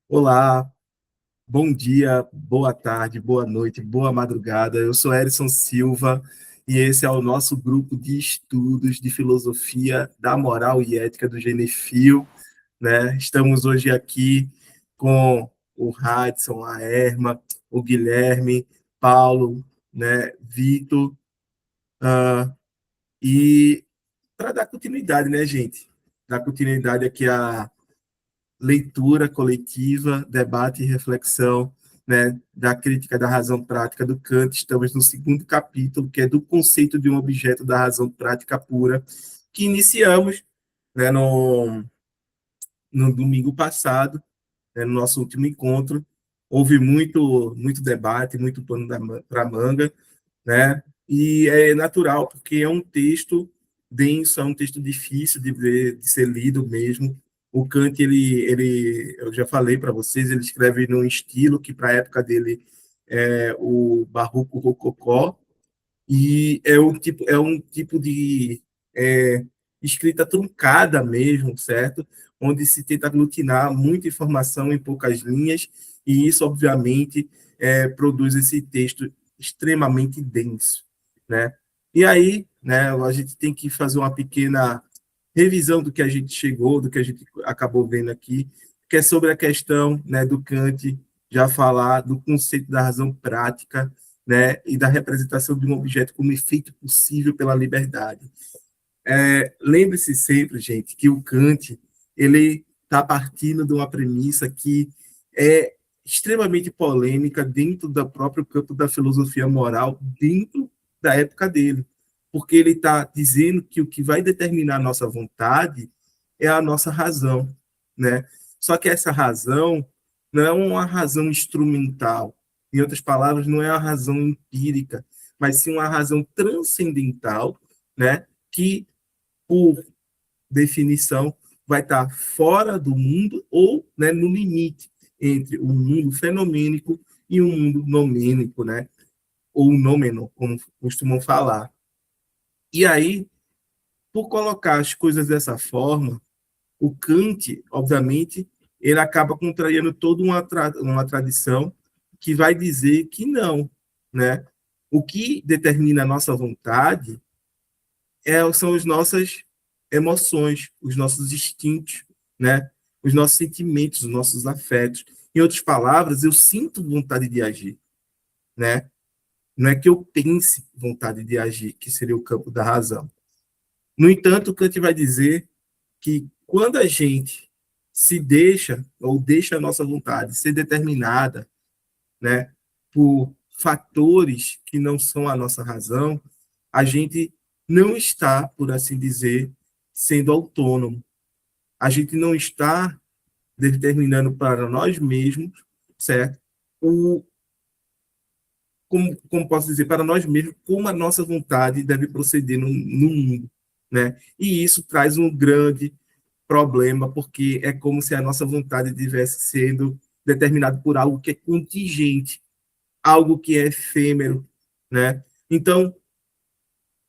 Olá, bom dia, boa tarde, boa noite, boa madrugada. Eu sou Erison Silva e esse é o nosso grupo de estudos de filosofia da moral e ética do Genefil, né? Estamos hoje aqui com o Hadson, a Erma, o Guilherme, Paulo, né, Vitor, e para dar continuidade, né, gente? Dar continuidade aqui à leitura coletiva, debate e reflexão, né, da crítica da razão prática do Kant. Estamos no segundo capítulo, que é do conceito de um objeto da razão prática pura, que iniciamos, né, no domingo passado, né, no nosso último encontro. Houve muito debate, muito pano para manga, né? E é natural, porque é um texto denso, é um texto difícil de ver, de ser lido mesmo. O Kant, eu já falei para vocês, ele escreve num estilo que, para a época dele, é o barroco rococó, e é um tipo de é, escrita truncada mesmo, certo? Onde se tenta aglutinar muita informação em poucas linhas, e isso, obviamente, produz esse texto extremamente denso, né? E aí, né, a gente tem que fazer uma pequena revisão do que a gente chegou, do que a gente acabou vendo aqui, que é sobre a questão, né, do Kant já falar do conceito da razão prática, né, e da representação de um objeto como efeito possível pela liberdade. Lembre-se sempre, gente, que o Kant ele está partindo de uma premissa que é extremamente polêmica dentro do próprio campo da filosofia moral, dentro da época dele, porque ele está dizendo que o que vai determinar a nossa vontade é a nossa razão, né? Só que essa razão não é uma razão instrumental, em outras palavras, não é uma razão empírica, mas sim uma razão transcendental, né? Que por definição, vai estar fora do mundo ou, né, no limite entre o mundo fenomênico e o mundo nomênico, né? Ou nômeno, como costumam falar. E aí, por colocar as coisas dessa forma, o Kant, obviamente, ele acaba contrariando toda uma tradição que vai dizer que não, né? O que determina a nossa vontade são as nossas emoções, os nossos instintos, né? Os nossos sentimentos, os nossos afetos. Em outras palavras, eu sinto vontade de agir, né? Não é que eu pense vontade de agir, que seria o campo da razão. No entanto, Kant vai dizer que quando a gente se deixa ou deixa a nossa vontade ser determinada, né, por fatores que não são a nossa razão, a gente não está, por assim dizer, sendo autônomo. A gente não está determinando para nós mesmos, certo? O, como posso dizer, para nós mesmos, como a nossa vontade deve proceder no mundo, né? E isso traz um grande problema, porque é como se a nossa vontade estivesse sendo determinada por algo que é contingente, algo que é efêmero, né? Então,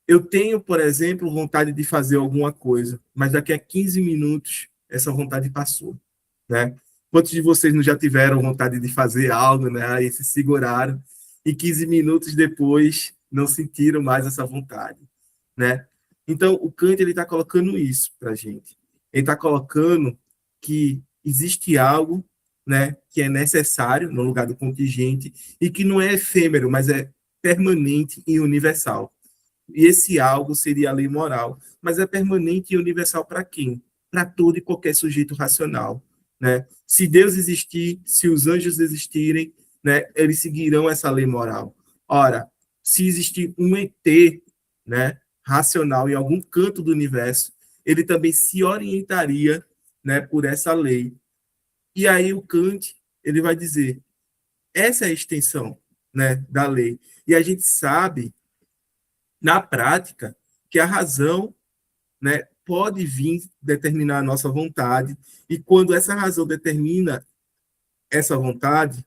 eu tenho, por exemplo, vontade de fazer alguma coisa, mas daqui a 15 minutos essa vontade passou, né? Quantos de vocês não já tiveram vontade de fazer algo, né? Aí se seguraram e 15 minutos depois não sentiram mais essa vontade, né? Então, o Kant ele está colocando isso para a gente. Ele está colocando que existe algo, né, que é necessário no lugar do contingente e que não é efêmero, mas é permanente e universal. E esse algo seria a lei moral, mas é permanente e universal para quem? Para todo e qualquer sujeito racional, né? Se Deus existir, se os anjos existirem, né, eles seguirão essa lei moral. Ora, se existir um ET, né, racional em algum canto do universo, ele também se orientaria, né, por essa lei. E aí o Kant, ele vai dizer, essa é a extensão, né, da lei. E a gente sabe na prática, que a razão, né, pode vir determinar a nossa vontade, e quando essa razão determina essa vontade,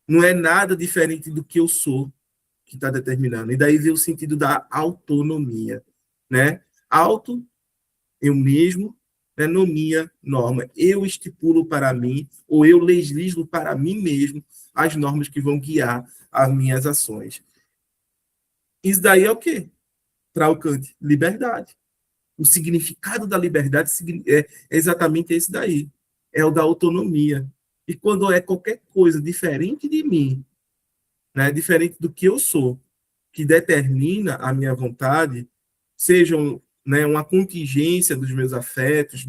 não é nada diferente do que eu sou que está determinando. E daí vem o sentido da autonomia, né? Auto, eu mesmo, né, nomia norma. Eu estipulo para mim, ou eu legislo para mim mesmo as normas que vão guiar as minhas ações. Isso daí é o quê? Para o Kant, liberdade. O significado da liberdade é exatamente esse daí. É o da autonomia. E quando é qualquer coisa diferente de mim, né, diferente do que eu sou, que determina a minha vontade, sejam, né, uma contingência dos meus afetos,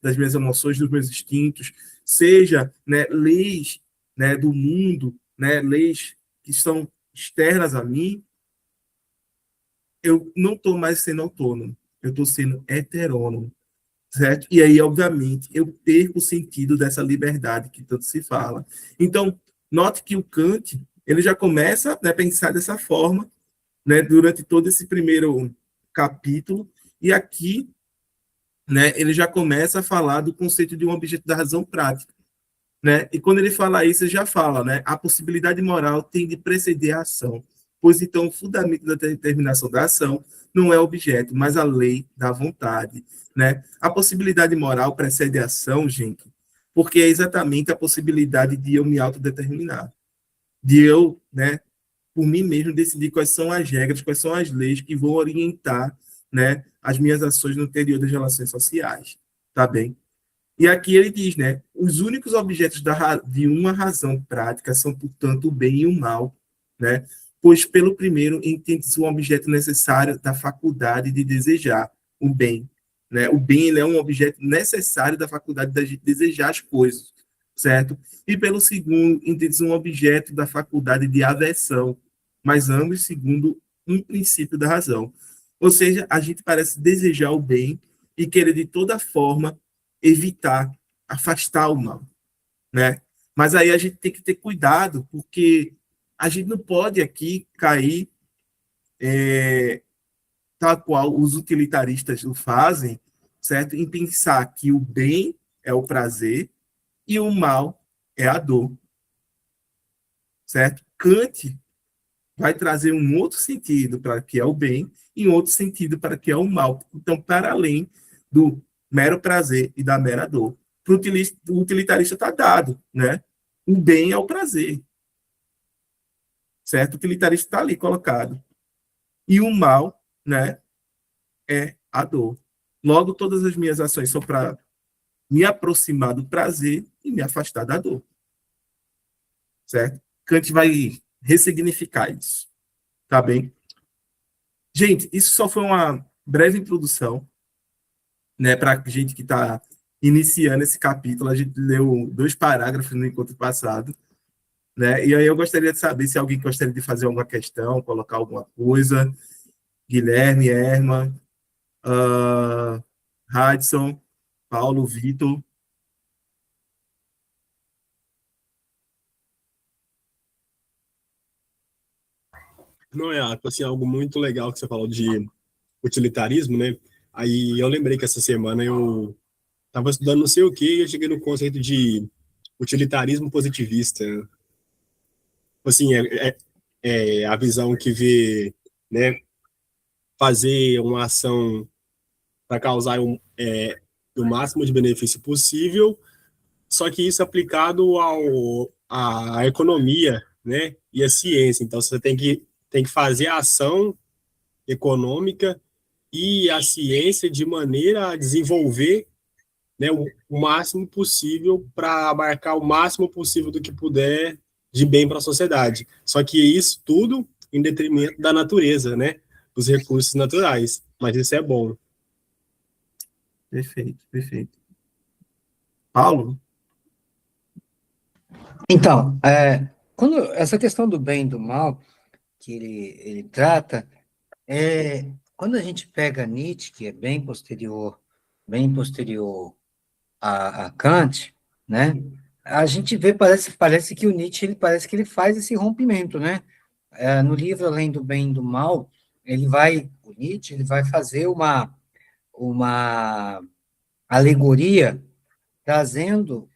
das minhas emoções, dos meus instintos, seja, né, leis, né, do mundo, né, leis que são externas a mim, eu não estou mais sendo autônomo, eu estou sendo heterônomo, certo? E aí, obviamente, eu perco o sentido dessa liberdade que tanto se fala. Então, note que o Kant, ele já começa, né, a pensar dessa forma, né, durante todo esse primeiro capítulo, e aqui, né, ele já começa a falar do conceito de um objeto da razão prática, né? E quando ele fala isso, ele já fala, né, a possibilidade moral tem de preceder a ação, pois então o fundamento da determinação da ação não é o objeto, mas a lei da vontade, né? A possibilidade moral precede a ação, gente, porque é exatamente a possibilidade de eu me autodeterminar, de eu, né, por mim mesmo, decidir quais são as regras, quais são as leis que vão orientar, né, as minhas ações no interior das relações sociais, tá bem? E aqui ele diz, né, os únicos objetos de uma razão prática são, portanto, o bem e o mal, né? Pois pelo primeiro entende-se um objeto necessário da faculdade de desejar o bem, né? O bem, ele é um objeto necessário da faculdade de desejar as coisas, certo? E pelo segundo entende-se um objeto da faculdade de aversão, mas ambos segundo um princípio da razão. Ou seja, a gente parece desejar o bem e querer de toda forma evitar, afastar o mal, né? Mas aí a gente tem que ter cuidado, porque a gente não pode aqui cair, tal qual os utilitaristas o fazem, certo? Em pensar que o bem é o prazer e o mal é a dor, certo? Kant vai trazer um outro sentido para que é o bem e um outro sentido para que é o mal. Então, para além do mero prazer e da mera dor. Para o utilitarista está dado, né? O bem é o prazer, certo? O utilitarista está ali colocado. E o mal, né, é a dor. Logo, todas as minhas ações são para me aproximar do prazer e me afastar da dor, certo? Kant vai ressignificar isso, tá bem? Gente, isso só foi uma breve introdução, né, para a gente que está iniciando esse capítulo. A gente leu 2 parágrafos no encontro passado, né? E aí eu gostaria de saber se alguém gostaria de fazer alguma questão, colocar alguma coisa. Guilherme, Erma, Radson, Paulo, Vitor. Não é, assim, algo muito legal que você falou de utilitarismo, né? Aí eu lembrei que essa semana eu estava estudando não sei o que e eu cheguei no conceito de utilitarismo positivista. Assim, é a visão que vê, né, fazer uma ação para causar o máximo de benefício possível, só que isso aplicado à economia, né, e à ciência. Então, você tem que fazer a ação econômica e a ciência de maneira a desenvolver, né, o máximo possível para abarcar o máximo possível do que puder de bem para a sociedade. Só que isso tudo em detrimento da natureza, né, dos recursos naturais. Mas isso é bom. Perfeito, perfeito. Paulo? Então, quando essa questão do bem e do mal que ele trata, quando a gente pega Nietzsche, que é bem posterior a Kant, né? A gente vê, parece que o Nietzsche, parece que ele faz esse rompimento, né? No livro Além do Bem e do Mal, o Nietzsche, ele vai fazer uma alegoria trazendo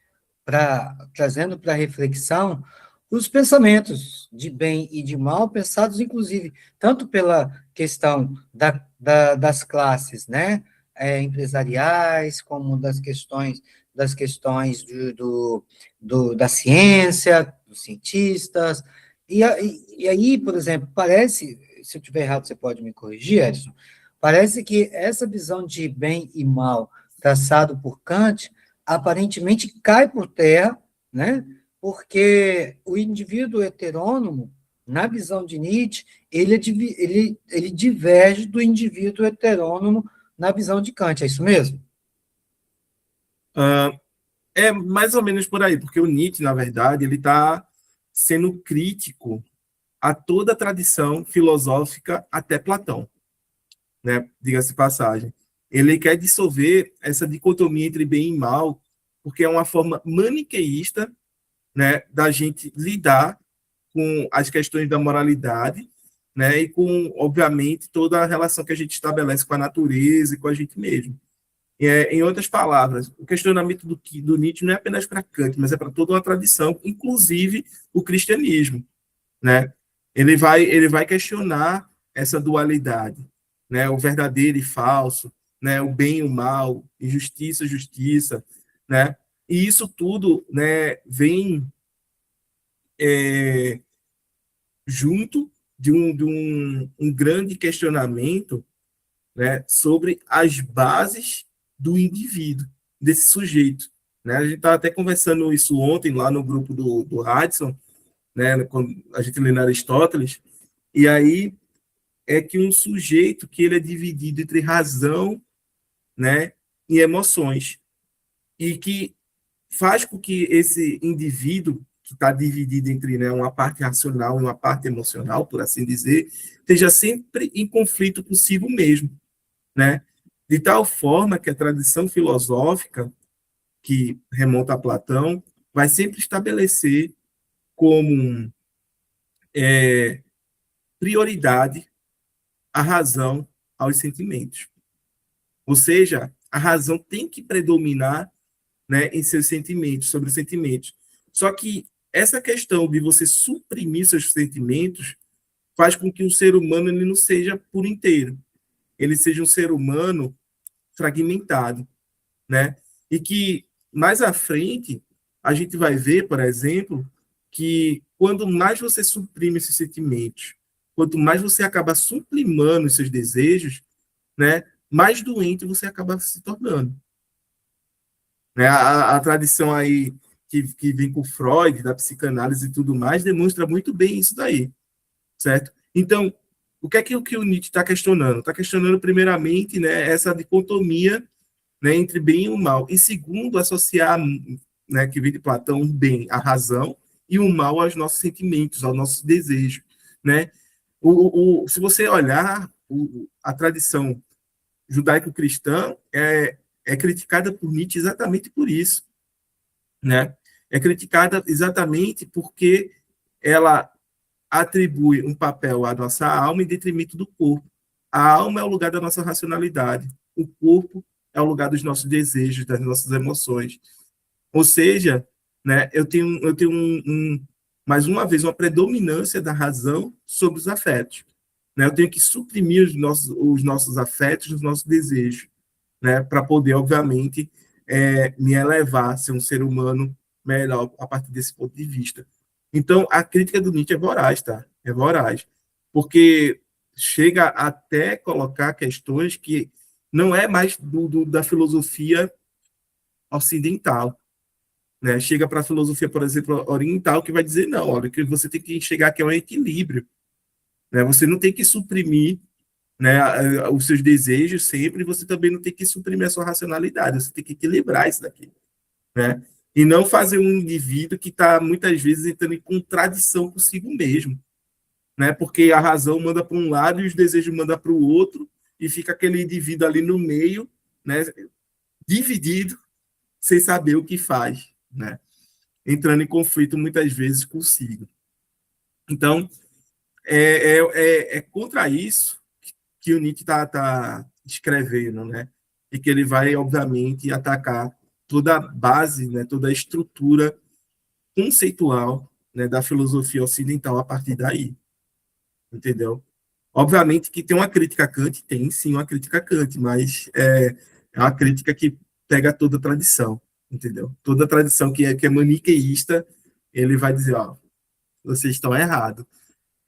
trazendo para reflexão os pensamentos de bem e de mal, pensados, inclusive, tanto pela questão das classes, né? empresariais, como das questões da ciência, dos cientistas. E aí, por exemplo, parece, se eu estiver errado, você pode me corrigir, Edson, parece que essa visão de bem e mal traçado por Kant aparentemente cai por terra, né? Porque o indivíduo heterônomo, na visão de Nietzsche, ele diverge do indivíduo heterônomo na visão de Kant, é isso mesmo? É mais ou menos por aí, porque o Nietzsche, na verdade, ele está sendo crítico a toda a tradição filosófica até Platão, né? Diga-se de passagem. Ele quer dissolver essa dicotomia entre bem e mal, porque é uma forma maniqueísta, né, da gente lidar com as questões da moralidade, né, e com, obviamente, toda a relação que a gente estabelece com a natureza e com a gente mesmo. Em outras palavras, o questionamento do Nietzsche não é apenas para Kant, mas é para toda uma tradição, inclusive o cristianismo, né? Ele vai questionar essa dualidade, né? O verdadeiro e falso, né? O bem e o mal, injustiça, justiça, né? E isso tudo, né, vem junto de um grande questionamento, né, sobre as bases do indivíduo, desse sujeito. Né? A gente estava até conversando isso ontem lá no grupo do Hudson, né, quando a gente lê Aristóteles, e aí é que um sujeito que ele é dividido entre razão, né, e emoções, e que faz com que esse indivíduo que está dividido entre, né, uma parte racional e uma parte emocional, por assim dizer, esteja sempre em conflito consigo mesmo, né? De tal forma que a tradição filosófica, que remonta a Platão, vai sempre estabelecer como prioridade a razão aos sentimentos. Ou seja, a razão tem que predominar, né, em seus sentimentos, sobre os sentimentos. Só que essa questão de você suprimir seus sentimentos faz com que o ser humano ele não seja por inteiro. Ele seja um ser humano fragmentado, né? E que mais à frente a gente vai ver, por exemplo, que quando mais você suprime esses sentimentos, quanto mais você acaba sublimando os seus desejos, né, mais doente você acaba se tornando. Né? A tradição aí que vem com Freud, da psicanálise e tudo mais, demonstra muito bem isso daí, certo? Então, o que o Nietzsche está questionando? Está questionando, primeiramente, né, essa dicotomia, né, entre bem e o mal. E, segundo, associar, né, que vem de Platão, o bem à razão e o mal aos nossos sentimentos, aos nossos desejos. Né? Se você olhar a tradição judaico-cristã, é criticada por Nietzsche exatamente por isso. Né? É criticada exatamente porque ela atribui um papel à nossa alma em detrimento do corpo. A alma é o lugar da nossa racionalidade. O corpo é o lugar dos nossos desejos, das nossas emoções. Ou seja, né, eu tenho mais uma vez, uma predominância da razão sobre os afetos. Né? Eu tenho que suprimir os nossos afetos, os nossos desejos, né, para poder, obviamente, me elevar, ser um ser humano melhor a partir desse ponto de vista. Então, a crítica do Nietzsche é voraz, tá? É voraz. Porque chega até colocar questões que não é mais da filosofia ocidental. Né? Chega para a filosofia, por exemplo, oriental, que vai dizer, não, olha, que você tem que chegar aqui a um equilíbrio. Né? Você não tem que suprimir, né, os seus desejos sempre, você também não tem que suprimir a sua racionalidade, você tem que equilibrar isso daqui. Né? E não fazer um indivíduo que está, muitas vezes, entrando em contradição consigo mesmo. Né? Porque a razão manda para um lado e os desejos mandam para o outro, e fica aquele indivíduo ali no meio, né, dividido, sem saber o que faz, né? Entrando em conflito muitas vezes consigo. Então, é contra isso que o Nietzsche está escrevendo, né? E que ele vai, obviamente, atacar toda a base, né, toda a estrutura conceitual, né, da filosofia ocidental a partir daí. Entendeu? Obviamente que tem uma crítica a Kant, tem sim uma crítica a Kant, mas é uma crítica que pega toda a tradição, entendeu? Toda a tradição que é maniqueísta, ele vai dizer, ó, vocês estão errados.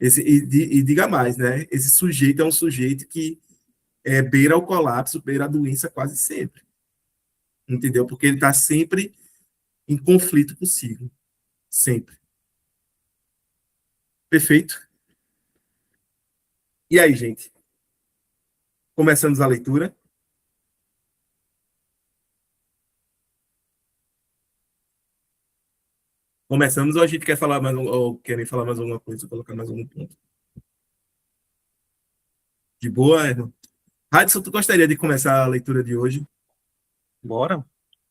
E diga mais, né? Esse sujeito é um sujeito que beira o colapso, beira a doença quase sempre, entendeu? Porque ele está sempre em conflito consigo, sempre. Perfeito? E aí, gente? Começamos a leitura. Começamos ou a gente quer falar mais ou querem falar mais alguma coisa, colocar mais algum ponto? De boa, Erno? Radisson, tu gostaria de começar a leitura de hoje? Bora?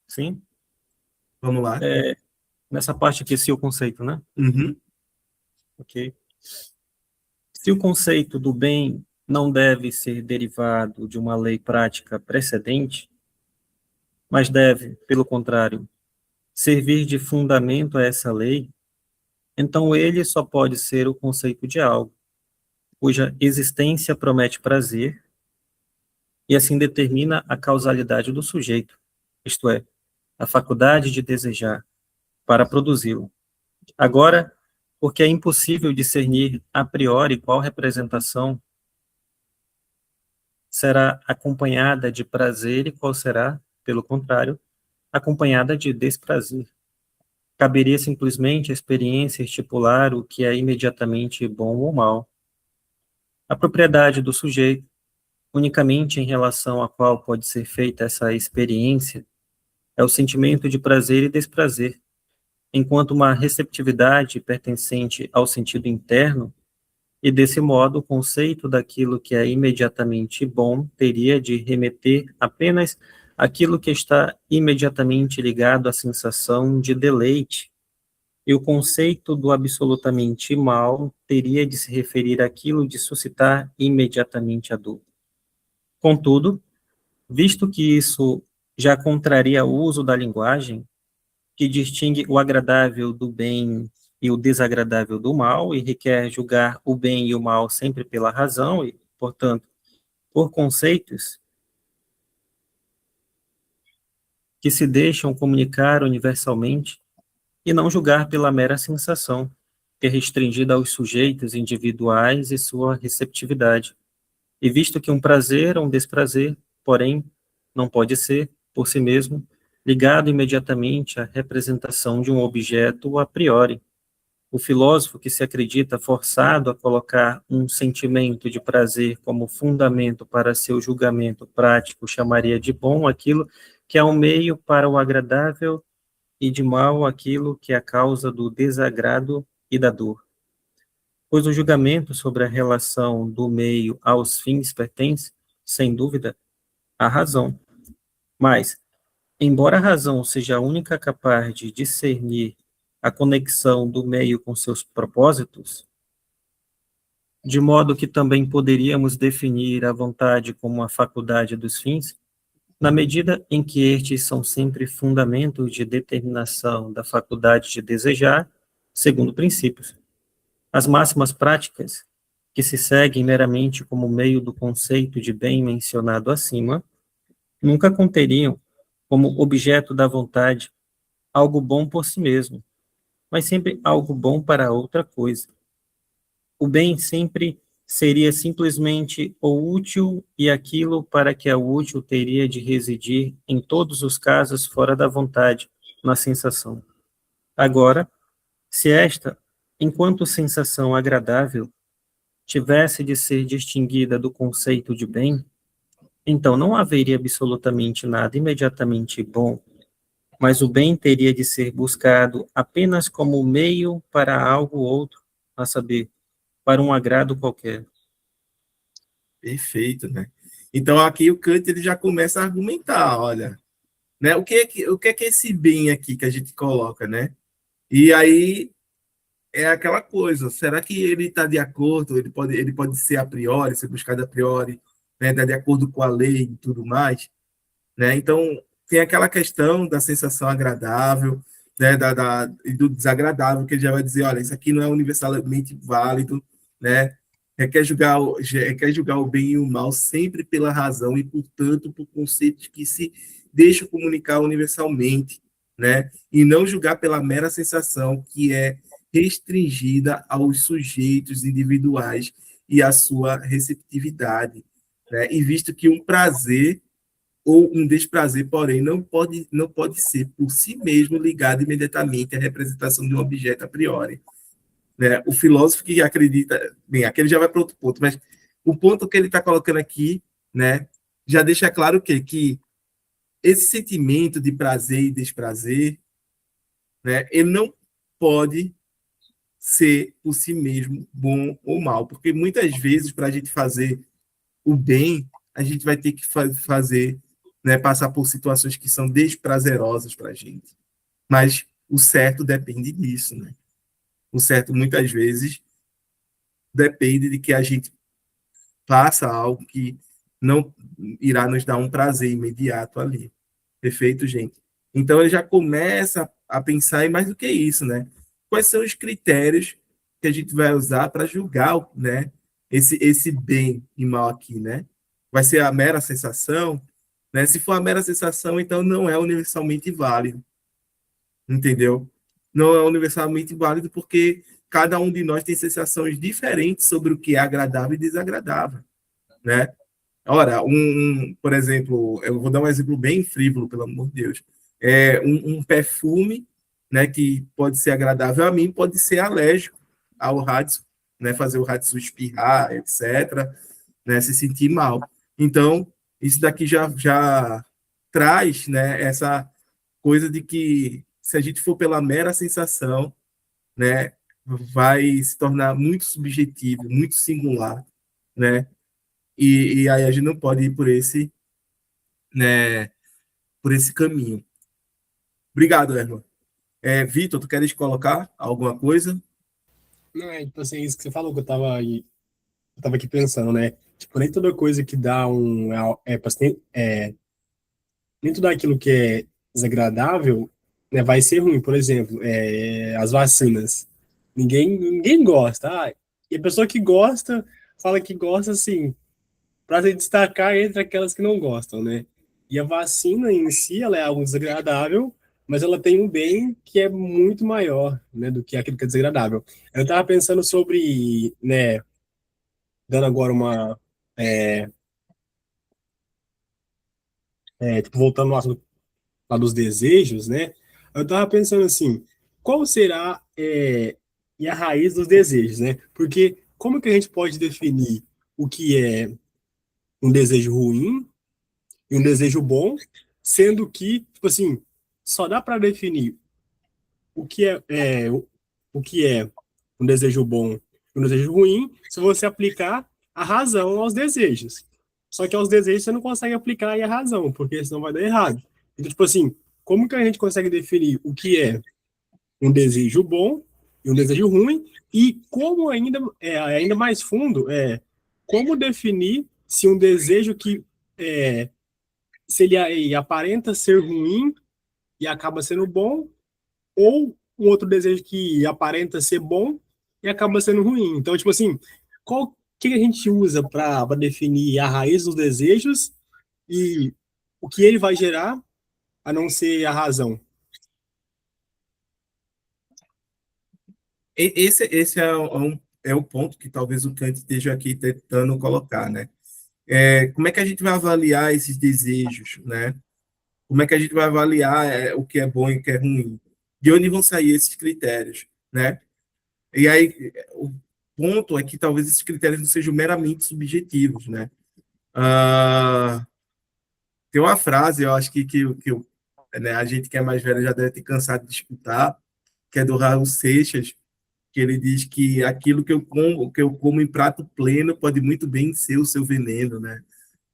Sim. Vamos lá. Nessa parte aqui, se o conceito, né? Uhum. Ok. Se o conceito do bem não deve ser derivado de uma lei prática precedente, mas deve, pelo contrário, servir de fundamento a essa lei, então ele só pode ser o conceito de algo, cuja existência promete prazer e assim determina a causalidade do sujeito, isto é, a faculdade de desejar para produzi-lo. Agora, porque é impossível discernir a priori qual representação será acompanhada de prazer e qual será, pelo contrário, acompanhada de desprazer. Caberia simplesmente à experiência estipular o que é imediatamente bom ou mal. A propriedade do sujeito, unicamente em relação à qual pode ser feita essa experiência, é o sentimento de prazer e desprazer, enquanto uma receptividade pertencente ao sentido interno, e desse modo o conceito daquilo que é imediatamente bom teria de remeter apenas àquilo que está imediatamente ligado à sensação de deleite, e o conceito do absolutamente mal teria de se referir àquilo de suscitar imediatamente a dor. Contudo, visto que isso já contraria o uso da linguagem, que distingue o agradável do bem e o desagradável do mal, e requer julgar o bem e o mal sempre pela razão, e, portanto, por conceitos que se deixam comunicar universalmente, e não julgar pela mera sensação, que é restringida aos sujeitos individuais e sua receptividade. E visto que um prazer ou um desprazer, porém, não pode ser, por si mesmo, ligado imediatamente à representação de um objeto a priori. O filósofo que se acredita forçado a colocar um sentimento de prazer como fundamento para seu julgamento prático chamaria de bom aquilo que é um meio para o agradável e de mal aquilo que é a causa do desagrado e da dor. Pois o julgamento sobre a relação do meio aos fins pertence, sem dúvida, à razão. Mas, embora a razão seja a única capaz de discernir a conexão do meio com seus propósitos, de modo que também poderíamos definir a vontade como a faculdade dos fins, na medida em que estes são sempre fundamentos de determinação da faculdade de desejar, segundo princípios. As máximas práticas, que se seguem meramente como meio do conceito de bem mencionado acima, nunca conteriam, como objeto da vontade, algo bom por si mesmo, mas sempre algo bom para outra coisa. O bem sempre seria simplesmente o útil e aquilo para que é útil teria de residir em todos os casos fora da vontade, na sensação. Agora, se esta, enquanto sensação agradável, tivesse de ser distinguida do conceito de bem, então não haveria absolutamente nada imediatamente bom, mas o bem teria de ser buscado apenas como meio para algo outro, a saber, para um agrado qualquer. Perfeito, né? Então aqui o Kant ele já começa a argumentar, olha, né? O que é esse bem aqui que a gente coloca, né? E aí é aquela coisa, será que ele está de acordo, ele pode ser a priori, ser buscado a priori, né, de acordo com a lei e tudo mais, né? Então, tem aquela questão da sensação agradável, né, e do desagradável, que ele já vai dizer, olha, isso aqui não é universalmente válido, né? requer julgar o bem e o mal sempre pela razão e, portanto, por conceitos que se deixam comunicar universalmente, né? E não julgar pela mera sensação que é restringida aos sujeitos individuais e à sua receptividade, né? E visto que um prazer ou um desprazer, porém, não pode ser por si mesmo ligado imediatamente à representação de um objeto a priori, né? O filósofo que acredita, bem, aquele já vai para outro ponto, mas o ponto que ele está colocando aqui, né, já deixa claro que esse sentimento de prazer e desprazer, né, ele não pode ser por si mesmo bom ou mal, porque muitas vezes para a gente fazer o bem, a gente vai ter que fazer, né, passar por situações que são desprazerosas para a gente. Mas o certo depende disso, né? O certo muitas vezes depende de que a gente faça algo que não irá nos dar um prazer imediato ali. Perfeito, gente? Então ele já começa a pensar em mais do que isso, né? Quais são os critérios que a gente vai usar para julgar, né, esse bem e mal aqui, né? Vai ser a mera sensação, né? Se for a mera sensação, então não é universalmente válido, entendeu? Não é universalmente válido porque cada um de nós tem sensações diferentes sobre o que é agradável e desagradável, né? Ora, por exemplo, eu vou dar um exemplo bem frívolo, pelo amor de Deus. Um perfume, né, que pode ser agradável a mim, pode ser alérgico ao Hudson, né, fazer o Hudson espirrar, etc., né, se sentir mal. Então, isso daqui já traz, né, essa coisa de que se a gente for pela mera sensação, né, vai se tornar muito subjetivo, muito singular, né? E aí a gente não pode ir né, por esse caminho. Obrigado, Erwan. Vitor, tu queres colocar alguma coisa? Não, tipo assim, isso que você falou que eu tava aqui pensando, né? Tipo, nem toda coisa que dá nem tudo aquilo que é desagradável, né, vai ser ruim. Por exemplo, as vacinas. Ninguém gosta. E a pessoa que gosta, fala que gosta, assim, para se destacar entre aquelas que não gostam, né? E a vacina em si, ela é algo desagradável, mas ela tem um bem que é muito maior, né, do que aquilo que é desagradável. Eu estava pensando sobre, né, dando agora é, tipo, voltando ao assunto lá dos desejos, né? Eu estava pensando assim, qual será e a raiz dos desejos, né? Porque como que a gente pode definir o que é um desejo ruim e um desejo bom, sendo que, tipo assim, só dá para definir o que o que é um desejo bom e um desejo ruim se você aplicar a razão aos desejos. Só que aos desejos você não consegue aplicar aí a razão, porque senão vai dar errado. Então, tipo assim, como que a gente consegue definir o que é um desejo bom e um desejo ruim? E como ainda mais fundo, como definir se um desejo que se ele aparenta ser ruim e acaba sendo bom, ou um outro desejo que aparenta ser bom e acaba sendo ruim. Então, tipo assim, qual que a gente usa para definir a raiz dos desejos e o que ele vai gerar, a não ser a razão? Esse é o ponto que talvez o Kant esteja aqui tentando colocar, né? Como é que a gente vai avaliar esses desejos, né? Como é que a gente vai avaliar o que é bom e o que é ruim? De onde vão sair esses critérios, né? E aí, o ponto é que talvez esses critérios não sejam meramente subjetivos, né? Ah, tem uma frase, eu acho né, a gente que é mais velho já deve ter cansado de escutar, que é do Raul Seixas, que ele diz que aquilo que eu como em prato pleno pode muito bem ser o seu veneno, né?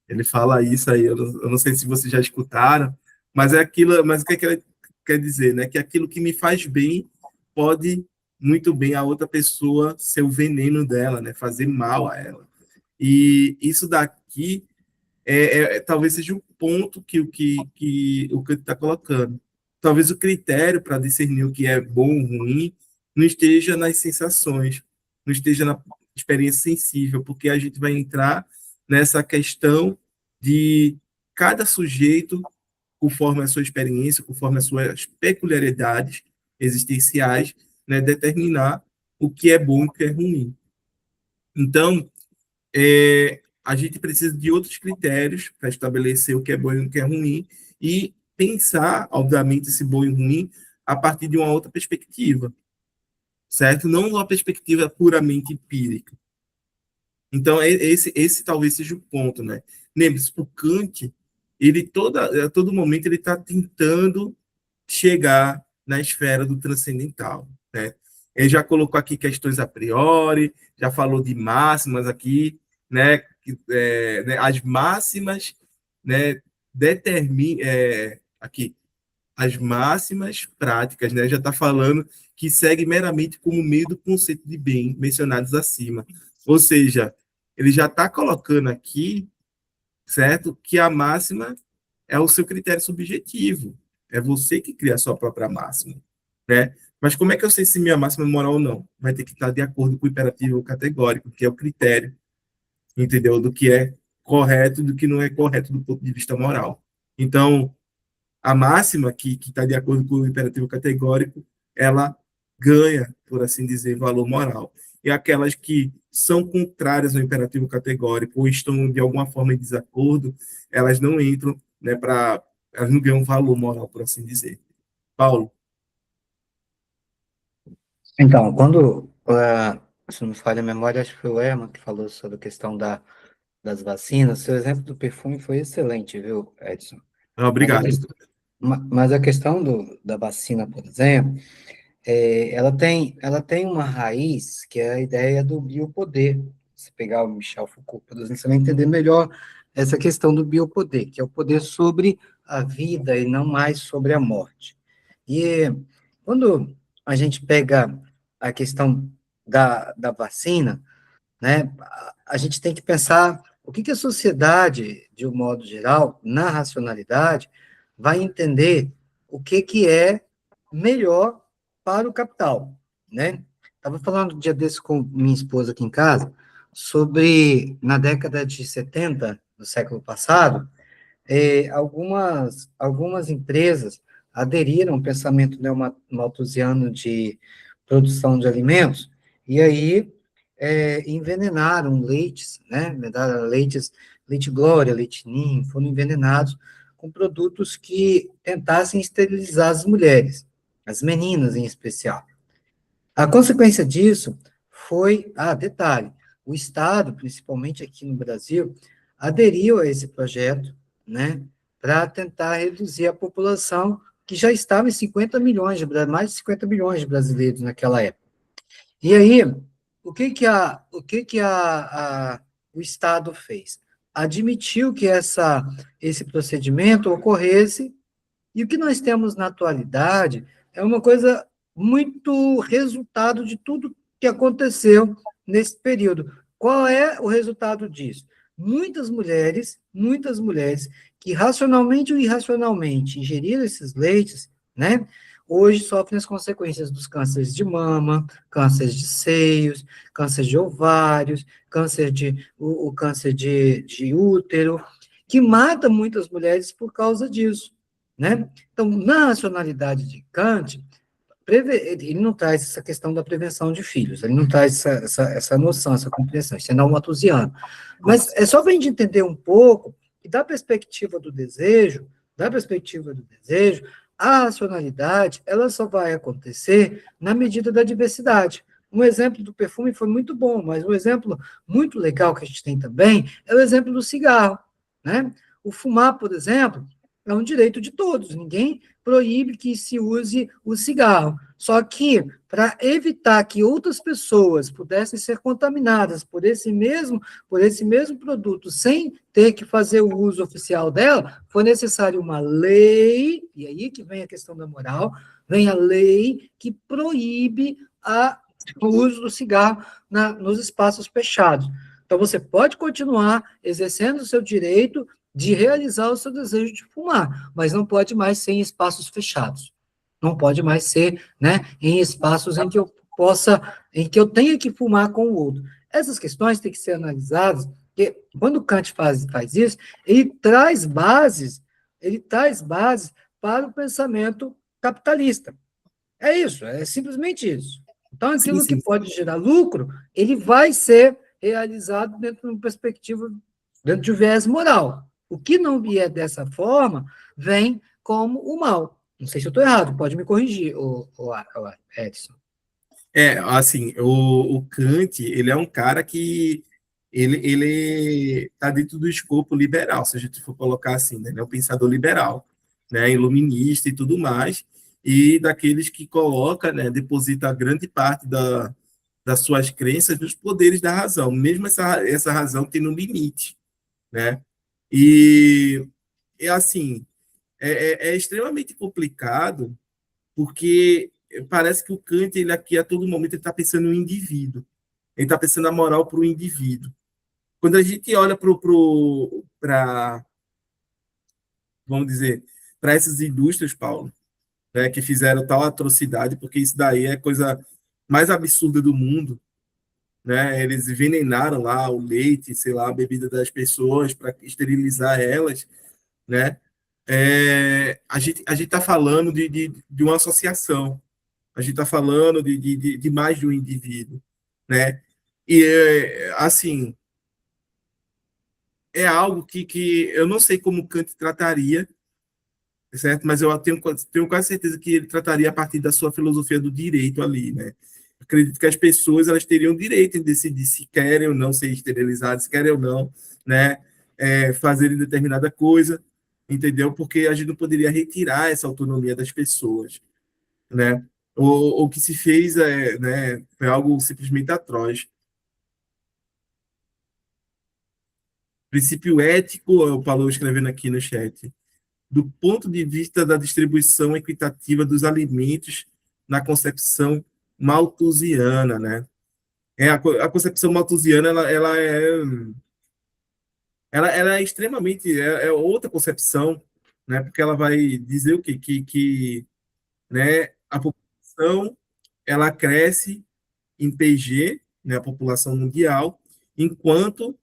Ele fala isso aí, eu não sei se vocês já escutaram, mas o que ele quer dizer, né? Que aquilo que me faz bem pode muito bem a outra pessoa ser o veneno dela, né? Fazer mal a ela. E isso daqui talvez seja o ponto que o Kant está colocando. Talvez o critério para discernir o que é bom ou ruim não esteja nas sensações, não esteja experiência sensível, porque a gente vai entrar nessa questão de cada sujeito, conforme a sua experiência, conforme as suas peculiaridades existenciais, né, determinar o que é bom e o que é ruim. Então, a gente precisa de outros critérios para estabelecer o que é bom e o que é ruim, e pensar, obviamente, esse bom e ruim a partir de uma outra perspectiva, certo? Não uma perspectiva puramente empírica. Então, esse talvez seja o ponto, né? Lembre-se, o Kant, a todo momento, ele está tentando chegar na esfera do transcendental, né? Ele já colocou aqui questões a priori, já falou de máximas aqui, né? As máximas, né? Aqui, as máximas práticas, né? Já está falando que segue meramente como meio do conceito de bem mencionados acima. Ou seja, ele já está colocando aqui, certo? Que a máxima é o seu critério subjetivo. É você que cria a sua própria máxima, né? Mas como é que eu sei se minha máxima é moral ou não? Vai ter que estar de acordo com o imperativo categórico, que é o critério, entendeu? Do que é correto e do que não é correto do ponto de vista moral. Então, a máxima que está de acordo com o imperativo categórico, ela ganha, por assim dizer, valor moral. E aquelas que são contrárias ao imperativo categórico ou estão de alguma forma em desacordo, elas não entram, né, elas não ganham valor moral, por assim dizer. Paulo? Então, se não me falha a memória, acho que foi o Herman que falou sobre a questão das vacinas. Seu exemplo do perfume foi excelente, viu, Edson? Mas a, Obrigado. mas a questão da vacina, por exemplo, ela tem uma raiz que é a ideia do biopoder. Se pegar o Michel Foucault, por exemplo, você vai entender melhor essa questão do biopoder, que é o poder sobre a vida e não mais sobre a morte. E quando a gente pega a questão da vacina, né, a gente tem que pensar o que a sociedade, de um modo geral, na racionalidade, vai entender o que é melhor para o capital, né? Estava falando um dia desse com minha esposa aqui em casa, sobre, na década de 70 do século passado, algumas empresas aderiram ao pensamento neomalthusiano de produção de alimentos, e aí envenenaram leites, né? Leite Glória, leite Ninho, foram envenenados com produtos que tentassem esterilizar as mulheres, as meninas em especial. A consequência disso foi, detalhe, o Estado, principalmente aqui no Brasil, aderiu a esse projeto, né, para tentar reduzir a população que já estava em 50 milhões, mais de 50 milhões de brasileiros naquela época. E aí, o o Estado fez? Admitiu que esse procedimento ocorresse, e o que nós temos na atualidade é uma coisa muito resultado de tudo que aconteceu nesse período. Qual é o resultado disso? Muitas mulheres que racionalmente ou irracionalmente ingeriram esses leites, né, hoje sofrem as consequências dos cânceres de mama, cânceres de seios, câncer de ovários, o câncer de útero, que mata muitas mulheres por causa disso, né? Então, na racionalidade de Kant, ele não traz essa questão da prevenção de filhos, ele não traz essa noção, essa compreensão, isso é neomalthusiano. Mas é só para a gente entender um pouco que, da perspectiva do desejo, a racionalidade, ela só vai acontecer na medida da diversidade. Um exemplo do perfume foi muito bom, mas um exemplo muito legal que a gente tem também é o exemplo do cigarro, né? O fumar, por exemplo, é um direito de todos, ninguém proíbe que se use o cigarro. Só que, para evitar que outras pessoas pudessem ser contaminadas por esse mesmo produto, sem ter que fazer o uso oficial dela, foi necessário uma lei, e aí que vem a questão da moral, vem a lei que proíbe o uso do cigarro nos espaços fechados. Então, você pode continuar exercendo o seu direito de realizar o seu desejo de fumar, mas não pode mais ser em espaços fechados. Não pode mais ser, né, em espaços em que eu tenha que fumar com o outro. Essas questões têm que ser analisadas, porque quando Kant faz isso, ele traz bases para o pensamento capitalista. É isso, é simplesmente isso. Então, Sim, aquilo que sim. pode gerar lucro, ele vai ser realizado dentro de uma perspectiva, dentro de um viés moral. O que não vier dessa forma, vem como o mal. Não sei se eu estou errado, pode me corrigir, o Edson. Assim, o Kant, ele é um cara que ele tá dentro do escopo liberal, se a gente for colocar assim, né? Ele é um pensador liberal, né? Iluminista e tudo mais, e daqueles que coloca, né? Deposita grande parte das suas crenças nos poderes da razão, mesmo essa razão tendo um limite, né? E, é assim, é extremamente complicado, porque parece que o Kant, ele aqui a todo momento, ele está pensando no indivíduo. Ele está pensando na moral para o indivíduo. Quando a gente olha para, vamos dizer, para essas indústrias, Paulo, né, que fizeram tal atrocidade, porque isso daí é a coisa mais absurda do mundo, né? Eles envenenaram lá o leite, sei lá, a bebida das pessoas para esterilizar elas, né? A gente está falando de uma associação, a gente está falando de mais de um indivíduo, né? E, assim, é algo que eu não sei como Kant trataria, certo? Mas eu tenho quase certeza que ele trataria a partir da sua filosofia do direito ali, né? Acredito que as pessoas elas teriam direito em decidir se querem ou não ser esterilizadas, se querem ou não, né? Fazerem determinada coisa, entendeu? Porque a gente não poderia retirar essa autonomia das pessoas, né? O que se fez né, foi algo simplesmente atroz. Princípio ético, o Paulo escrevendo aqui no chat, do ponto de vista da distribuição equitativa dos alimentos na concepção malthusiana, né? A concepção malthusiana, ela é extremamente, é outra concepção, né? Porque ela vai dizer o quê? Que né, a população, ela cresce em PG, né, a população mundial, enquanto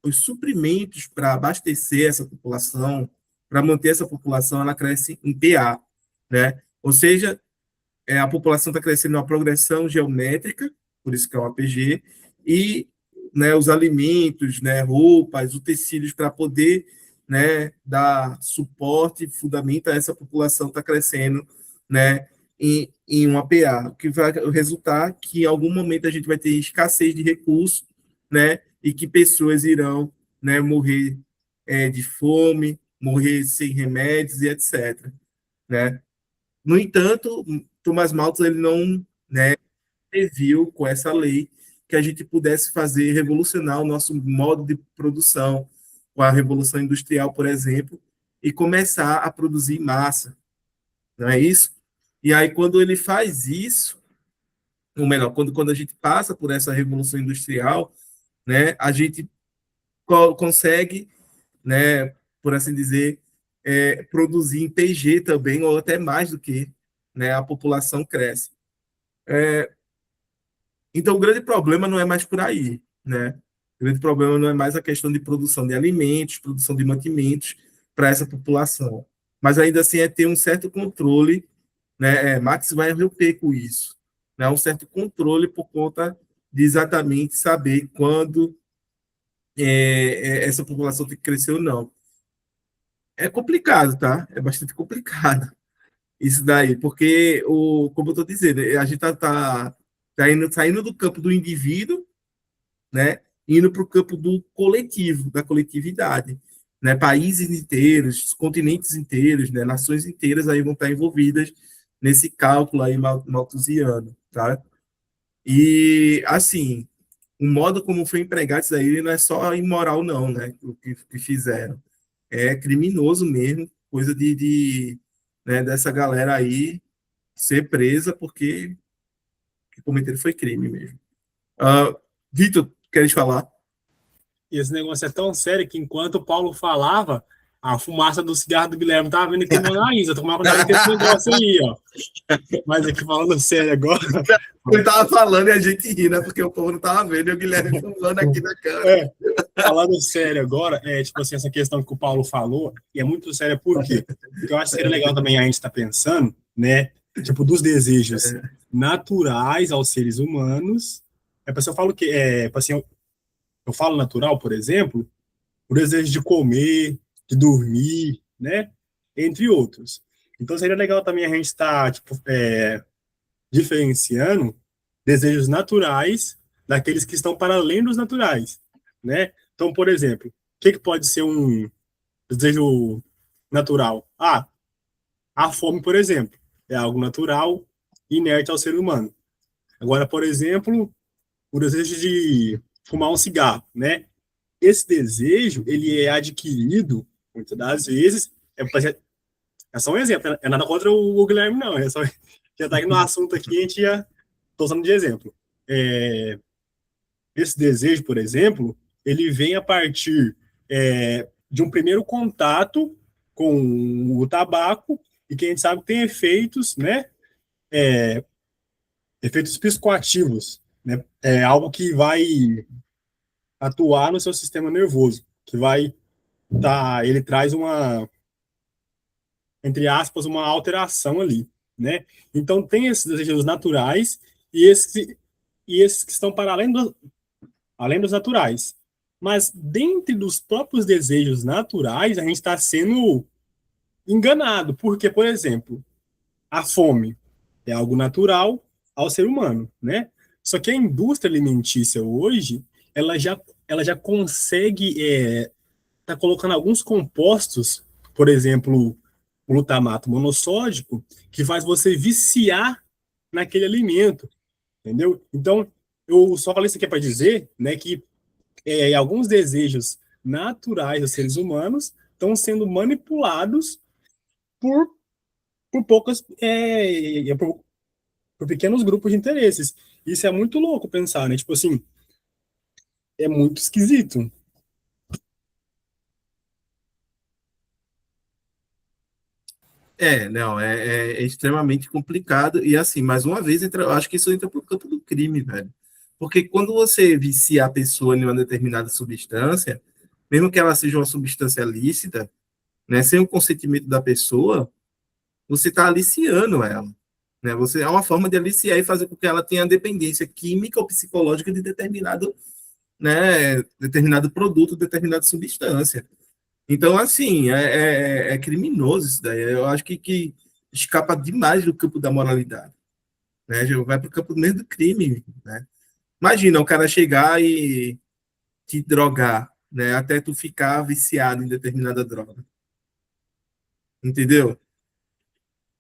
os suprimentos para abastecer essa população, para manter essa população, ela cresce em PA, né? Ou seja, a população está crescendo em uma progressão geométrica, por isso que é o APG, e né, os alimentos, né, roupas, os tecidos para poder né, dar suporte, fundamento a essa população está crescendo né, em uma PA, o que vai resultar que em algum momento a gente vai ter escassez de recursos, né, e que pessoas irão né, morrer de fome, morrer sem remédios e etc. Né? No entanto, Thomas Malthus ele não né, previu com essa lei que a gente pudesse fazer revolucionar o nosso modo de produção com a Revolução Industrial, por exemplo, e começar a produzir em massa, não é isso? E aí, quando ele faz isso, ou melhor, quando a gente passa por essa Revolução Industrial, né, a gente consegue, né, por assim dizer, produzir em PG também, ou até mais do que né, a população cresce. Então, o grande problema não é mais por aí, né? O grande problema não é mais a questão de produção de alimentos, produção de mantimentos para essa população. Mas ainda assim é ter um certo controle, né? Marx vai romper com isso, né? Um certo controle por conta de exatamente saber quando essa população tem que crescer ou não. É complicado, tá? É bastante complicado isso daí, porque, como eu estou dizendo, a gente saindo do campo do indivíduo, né, indo para o campo do coletivo, da coletividade. Né, países inteiros, continentes inteiros, né, nações inteiras aí vão estar envolvidas nesse cálculo aí malthusiano. Tá? E, assim, o modo como foi empregado isso aí não é só imoral, não, né, o que fizeram. É criminoso mesmo, coisa né, dessa galera aí ser presa porque o que cometeram foi crime mesmo. Vitor, queres falar? E esse negócio é tão sério que enquanto o Paulo falava, A fumaça do cigarro do Guilherme tá vindo aqui no meu nariz. Eu tô tomando cuidado com esse negócio aí, ó. Mas aqui falando sério agora. Ele tava falando e a gente ri, né? Porque o povo não tava vendo e o Guilherme falando aqui na câmera. Falando sério agora, tipo assim, essa questão que o Paulo falou, e é muito séria, por quê? Porque eu acho que seria legal também a gente estar pensando, né? Tipo, dos desejos naturais aos seres humanos. É para eu falo que assim, eu falo natural, por exemplo, o desejo de comer, de dormir, né? Entre outros. Então seria legal também a gente estar tipo, diferenciando desejos naturais daqueles que estão para além dos naturais, né? Então, por exemplo, o que pode ser um desejo natural? A fome, por exemplo, é algo natural, inerte ao ser humano. Agora, por exemplo, o desejo de fumar um cigarro, né? Esse desejo, ele é adquirido, muitas das vezes, é só um exemplo, é nada contra o Guilherme, não, é só, já tá aqui no assunto aqui, a gente já tô usando de exemplo. Esse desejo, por exemplo, ele vem a partir de um primeiro contato com o tabaco, e que a gente sabe que tem efeitos, né, efeitos psicoativos, né, algo que vai atuar no seu sistema nervoso, que vai ele traz uma, entre aspas, uma alteração ali, né? Então tem esses desejos naturais e esses que estão para além dos naturais. Mas dentre dos próprios desejos naturais, a gente está sendo enganado, porque, por exemplo, a fome é algo natural ao ser humano, né? Só que a indústria alimentícia hoje, ela já consegue tá colocando alguns compostos, por exemplo, o glutamato monossódico, que faz você viciar naquele alimento, entendeu? Então, eu só falei isso aqui para dizer, né, que alguns desejos naturais dos seres humanos estão sendo manipulados por, por poucas, por pequenos grupos de interesses. Isso é muito louco pensar, né? Tipo assim, é muito esquisito. Não, é extremamente complicado. E assim, mais uma vez, eu acho que isso entra pro campo do crime, velho. Porque quando você vicia a pessoa em uma determinada substância, mesmo que ela seja uma substância lícita, né, sem o consentimento da pessoa, você está aliciando ela. Né? Você é uma forma de aliciar e fazer com que ela tenha dependência química ou psicológica de determinado produto, determinada substância. Então, assim, é criminoso isso daí. Eu acho que escapa demais do campo da moralidade. Né? Já vai para o campo mesmo do crime. Né? Imagina o cara chegar e te drogar, né? Até tu ficar viciado em determinada droga. Entendeu?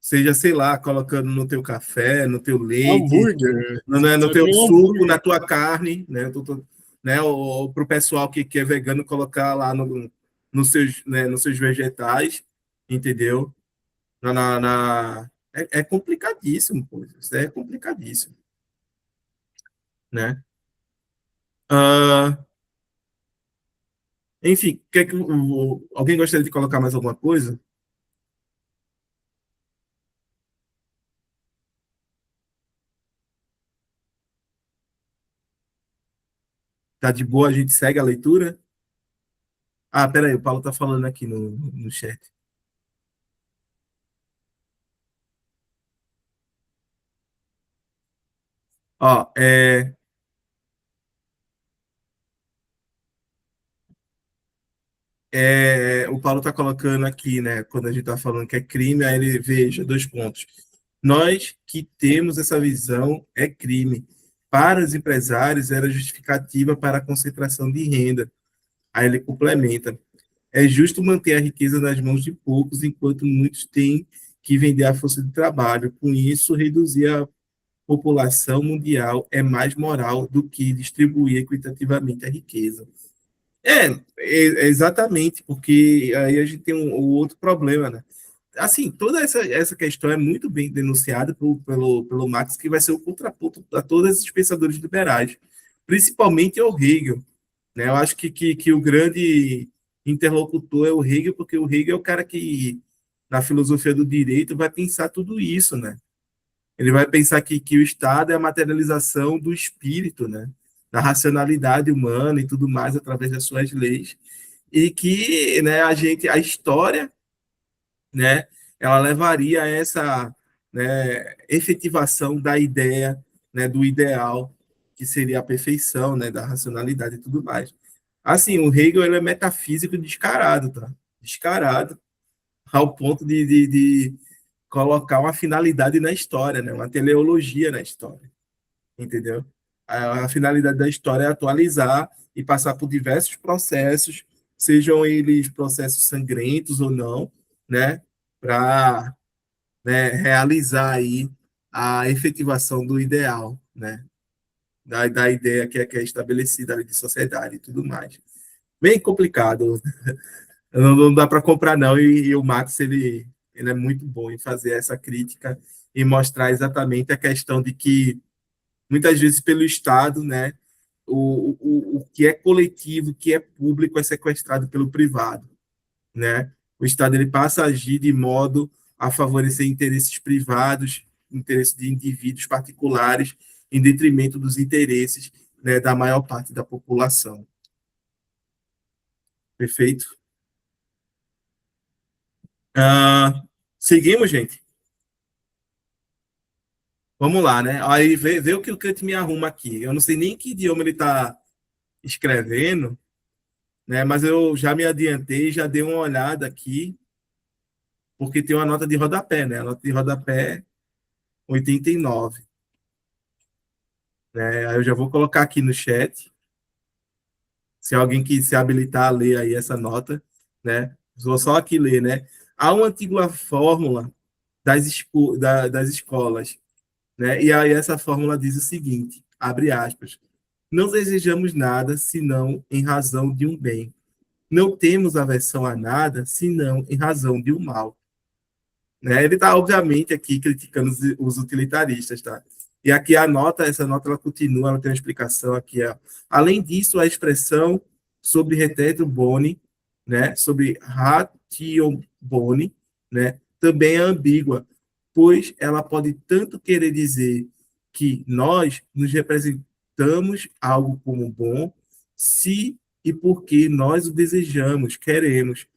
Seja, sei lá, colocando no teu café, no teu leite, Hambúrguer. no Só teu tem um suco, na hambúrguer. tua carne, né? Né? Ou para o pessoal que é vegano colocar lá nos seus vegetais, entendeu? É complicadíssimo, pô. Isso é complicadíssimo, né? Ah, enfim, alguém gostaria de colocar mais alguma coisa? Tá de boa, a gente segue a leitura? Ah, peraí, o Paulo tá falando aqui no chat. Ó, o Paulo está colocando aqui, né, quando a gente está falando que é crime, aí ele veja 2 pontos. Nós que temos essa visão é crime. Para os empresários, era justificativa para a concentração de renda. Aí ele complementa. É justo manter a riqueza nas mãos de poucos, enquanto muitos têm que vender a força de trabalho. Com isso, reduzir a população mundial é mais moral do que distribuir equitativamente a riqueza. Exatamente, porque aí a gente tem um outro problema, né? Assim, toda essa questão é muito bem denunciada pelo Marx, que vai ser o contraponto a todos esses pensadores liberais, principalmente o Hegel, né? Eu acho que o grande interlocutor é o Hegel, porque o Hegel é o cara que, na filosofia do direito, vai pensar tudo isso, né? Ele vai pensar que o Estado é a materialização do espírito, né? Da racionalidade humana e tudo mais, através das suas leis. E que, né, a história, né, ela levaria a essa, né, efetivação da ideia, né, do ideal, que seria a perfeição, né, da racionalidade e tudo mais. Assim, o Hegel, ele é metafísico descarado, tá? Descarado, ao ponto de colocar uma finalidade na história, né, uma teleologia na história, entendeu? A finalidade da história é atualizar e passar por diversos processos, sejam eles processos sangrentos ou não, né, para, né, realizar aí a efetivação do ideal, né, da ideia que é estabelecida ali de sociedade e tudo mais. Bem complicado, não dá para comprar não, e o Marx, ele é muito bom em fazer essa crítica e mostrar exatamente a questão de que, muitas vezes, pelo Estado, né, o que é coletivo, o que é público, é sequestrado pelo privado, né? O Estado, ele passa a agir de modo a favorecer interesses privados, interesses de indivíduos particulares, em detrimento dos interesses, né, da maior parte da população. Perfeito? Seguimos, gente? Vamos lá, né? Aí vê o que o Kant me arruma aqui. Eu não sei nem que idioma ele está escrevendo, né? Mas eu já me adiantei, já dei uma olhada aqui, porque tem uma nota de rodapé, né? A nota de rodapé 89, né? Aí eu já vou colocar aqui no chat, se alguém que se habilitar a ler aí essa nota, né? Vou só aqui ler, né? Há uma antiga fórmula das escolas, né? E aí essa fórmula diz o seguinte, abre aspas: não desejamos nada senão em razão de um bem. Não temos aversão a nada senão em razão de um mal. Né? Ele está, obviamente, aqui criticando os utilitaristas. Tá? E aqui essa nota ela continua, ela tem uma explicação aqui. Ó. Além disso, a expressão sobre retetro boni, né, sobre ratio boni, né, também é ambígua, pois ela pode tanto querer dizer que nós nos representamos algo como bom, se e porque nós o desejamos, queremos,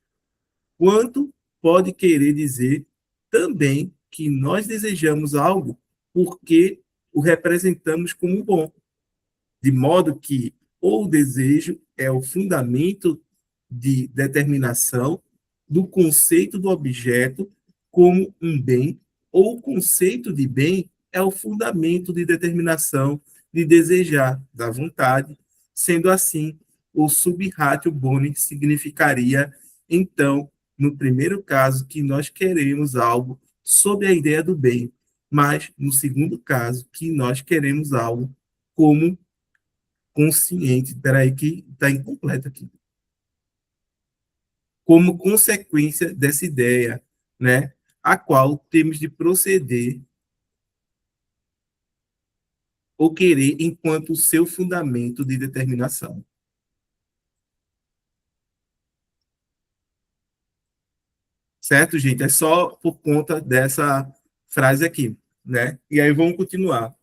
quanto pode querer dizer também que nós desejamos algo porque o representamos como bom, de modo que o desejo é o fundamento de determinação do conceito do objeto como um bem, ou o conceito de bem é o fundamento de determinação de desejar, da vontade. Sendo assim, o sub-ratio boni significaria, então, no primeiro caso, que nós queremos algo sob a ideia do bem, mas, no segundo caso, que nós queremos algo como consciente. Espera aí que está incompleto aqui. Como consequência dessa ideia, né, a qual temos de proceder ou querer enquanto o seu fundamento de determinação. Certo, gente? É só por conta dessa frase aqui, né? E aí vamos continuar.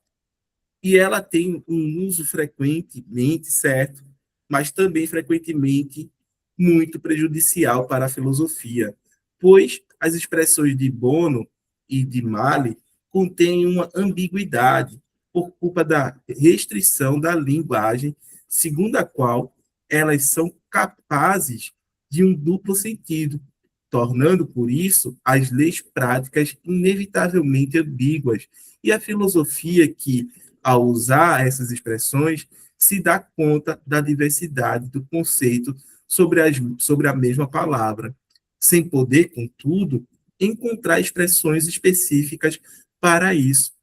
E ela tem um uso frequentemente certo, mas também frequentemente muito prejudicial para a filosofia, pois as expressões de Bono e de Mali contêm uma ambiguidade por culpa da restrição da linguagem, segundo a qual elas são capazes de um duplo sentido, tornando, por isso, as leis práticas inevitavelmente ambíguas. E a filosofia que, ao usar essas expressões, se dá conta da diversidade do conceito sobre a mesma palavra, sem poder, contudo, encontrar expressões específicas para isso.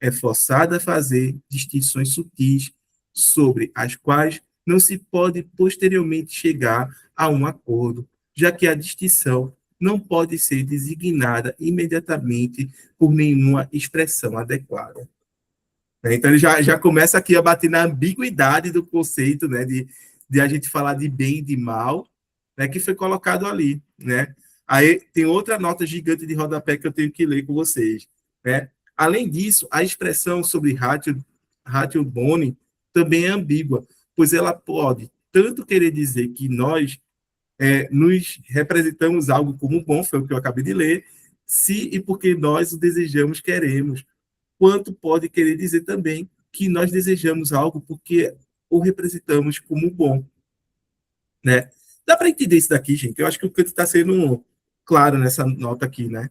É forçada a fazer distinções sutis sobre as quais não se pode posteriormente chegar a um acordo, já que a distinção não pode ser designada imediatamente por nenhuma expressão adequada. Então, ele já começa aqui a bater na ambiguidade do conceito, né, de a gente falar de bem e de mal, né, que foi colocado ali, né? Aí tem outra nota gigante de rodapé que eu tenho que ler com vocês, né? Além disso, a expressão sobre ratio boni também é ambígua, pois ela pode tanto querer dizer que nós nos representamos algo como bom, foi o que eu acabei de ler, se e porque nós o desejamos, queremos, quanto pode querer dizer também que nós desejamos algo porque o representamos como bom, né? Dá para entender isso daqui, gente? Eu acho que o Kant está sendo claro nessa nota aqui, né?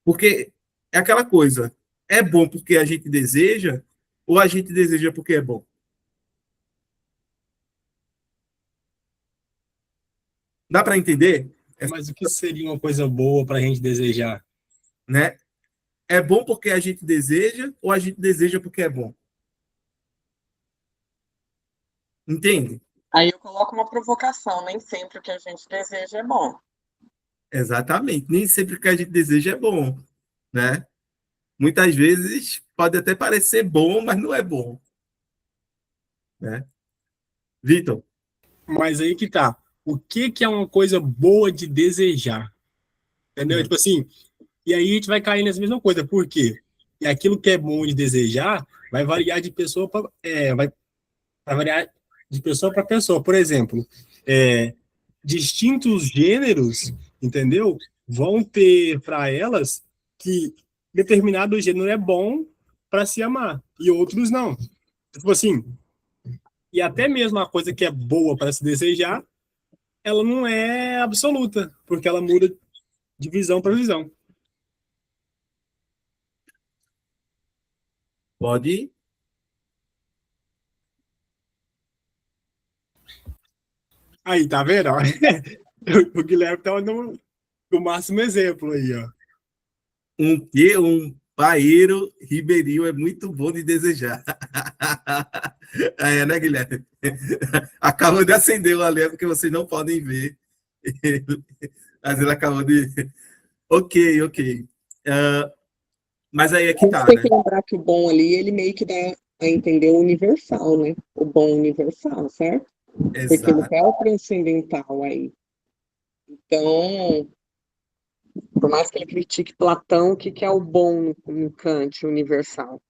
Porque é aquela coisa, é bom porque a gente deseja ou a gente deseja porque é bom? Dá para entender? Mas o que seria uma coisa boa para a gente desejar? Né? É bom porque a gente deseja ou a gente deseja porque é bom? Entende? Aí eu coloco uma provocação, nem sempre o que a gente deseja é bom. Exatamente. Nem sempre o que a gente deseja é bom, né? Muitas vezes pode até parecer bom, mas não é bom, né? Vitor, Mas aí que tá. O que é uma coisa boa de desejar? Entendeu? Tipo assim, e aí a gente vai cair nessa mesma coisa. Por quê? E aquilo que é bom de desejar vai variar de pessoa para vai variar de pessoa para pessoa. Por exemplo, distintos gêneros, entendeu? Vão ter para elas que determinado gênero é bom para se amar e outros não. Tipo assim, e até mesmo a coisa que é boa para se desejar, ela não é absoluta, porque ela muda de visão para visão. pode. Aí, tá vendo? O Guilherme tá no máximo exemplo aí, ó. Um paeiro ribeirinho é muito bom de desejar. Aí, né, Guilherme? Acabou de acender o alerta porque vocês não podem ver. Mas ele acabou de. Ok, ok. Mas aí é A que gente tá, tem né? que lembrar que o bom ali, ele meio que dá a entender o universal, né? O bom universal, certo? Porque ele Exato. é o transcendental aí. Então, por mais que ele critique Platão, o que é o bom no Kant universal?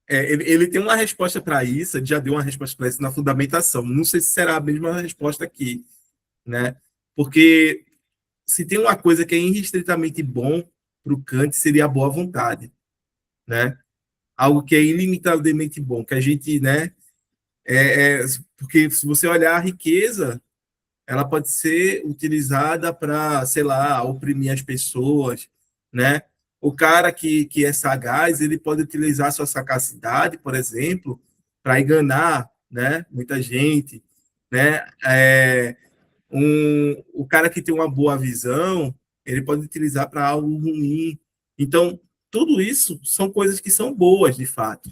Ele tem uma resposta para isso, ele já deu uma resposta para isso na fundamentação. Não sei se será a mesma resposta aqui, né? Porque se tem uma coisa que é irrestritamente bom para o Kant, seria a boa vontade, né? Algo que é ilimitadamente bom, que a gente, né? Porque se você olhar a riqueza, ela pode ser utilizada para, sei lá, oprimir as pessoas, né? O cara que é sagaz, ele pode utilizar sua sagacidade, por exemplo, para enganar, né? Muita gente, né? O cara que tem uma boa visão, ele pode utilizar para algo ruim. Então, tudo isso são coisas que são boas, de fato,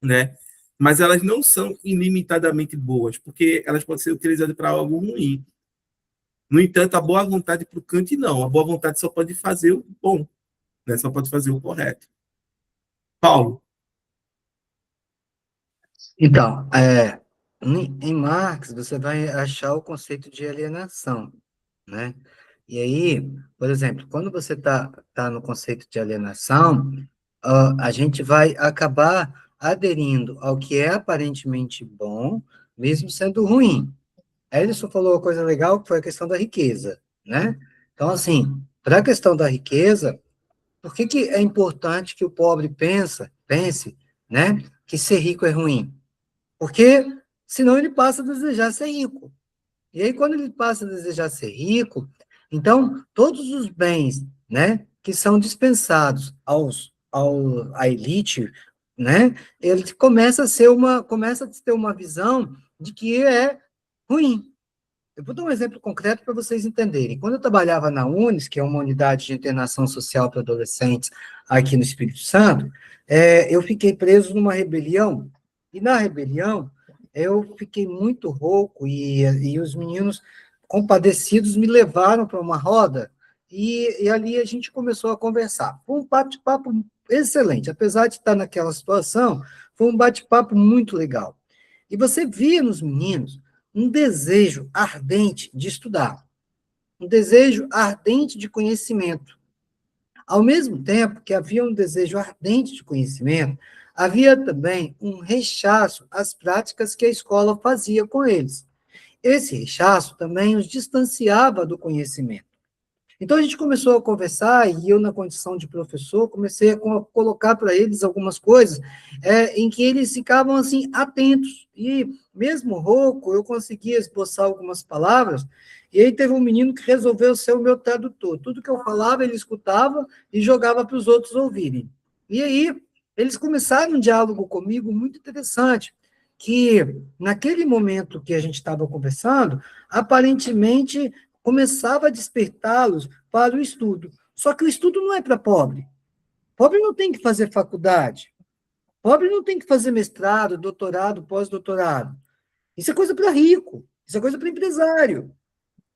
né? Mas elas não são ilimitadamente boas, porque elas podem ser utilizadas para algo ruim. No entanto, a boa vontade para o Kant, não. A boa vontade só pode fazer o bom, né? Só pode fazer o correto. Paulo. Então, em Marx, você vai achar o conceito de alienação, né? E aí, por exemplo, quando você tá no conceito de alienação, a gente vai acabar aderindo ao que é aparentemente bom, mesmo sendo ruim. Ellison falou uma coisa legal, que foi a questão da riqueza, né? Então, assim, para a questão da riqueza, por que é importante que o pobre pense, né, que ser rico é ruim? Porque senão ele passa a desejar ser rico. E aí, quando ele passa a desejar ser rico, então, todos os bens, né, que são dispensados à elite, né, ele começa a ter uma visão de que é ruim. Eu vou dar um exemplo concreto para vocês entenderem. Quando eu trabalhava na UNES, que é uma unidade de internação social para adolescentes aqui no Espírito Santo, eu fiquei preso numa rebelião, e na rebelião eu fiquei muito rouco, e os meninos compadecidos me levaram para uma roda, e ali a gente começou a conversar. Foi um bate-papo excelente, apesar de estar naquela situação, foi um bate-papo muito legal. E você via nos meninos um desejo ardente de estudar, um desejo ardente de conhecimento. Ao mesmo tempo que havia um desejo ardente de conhecimento, havia também um rechaço às práticas que a escola fazia com eles. Esse rechaço também os distanciava do conhecimento. Então, a gente começou a conversar, e eu, na condição de professor, comecei a colocar para eles algumas coisas em que eles ficavam, assim, atentos. E, mesmo rouco, eu conseguia esboçar algumas palavras, e aí teve um menino que resolveu ser o meu tradutor. Tudo que eu falava, ele escutava e jogava para os outros ouvirem. E aí, eles começaram um diálogo comigo muito interessante, que, naquele momento que a gente estava conversando, aparentemente começava a despertá-los para o estudo. Só que o estudo não é para pobre. Pobre não tem que fazer faculdade. Pobre não tem que fazer mestrado, doutorado, pós-doutorado. Isso é coisa para rico. Isso é coisa para empresário.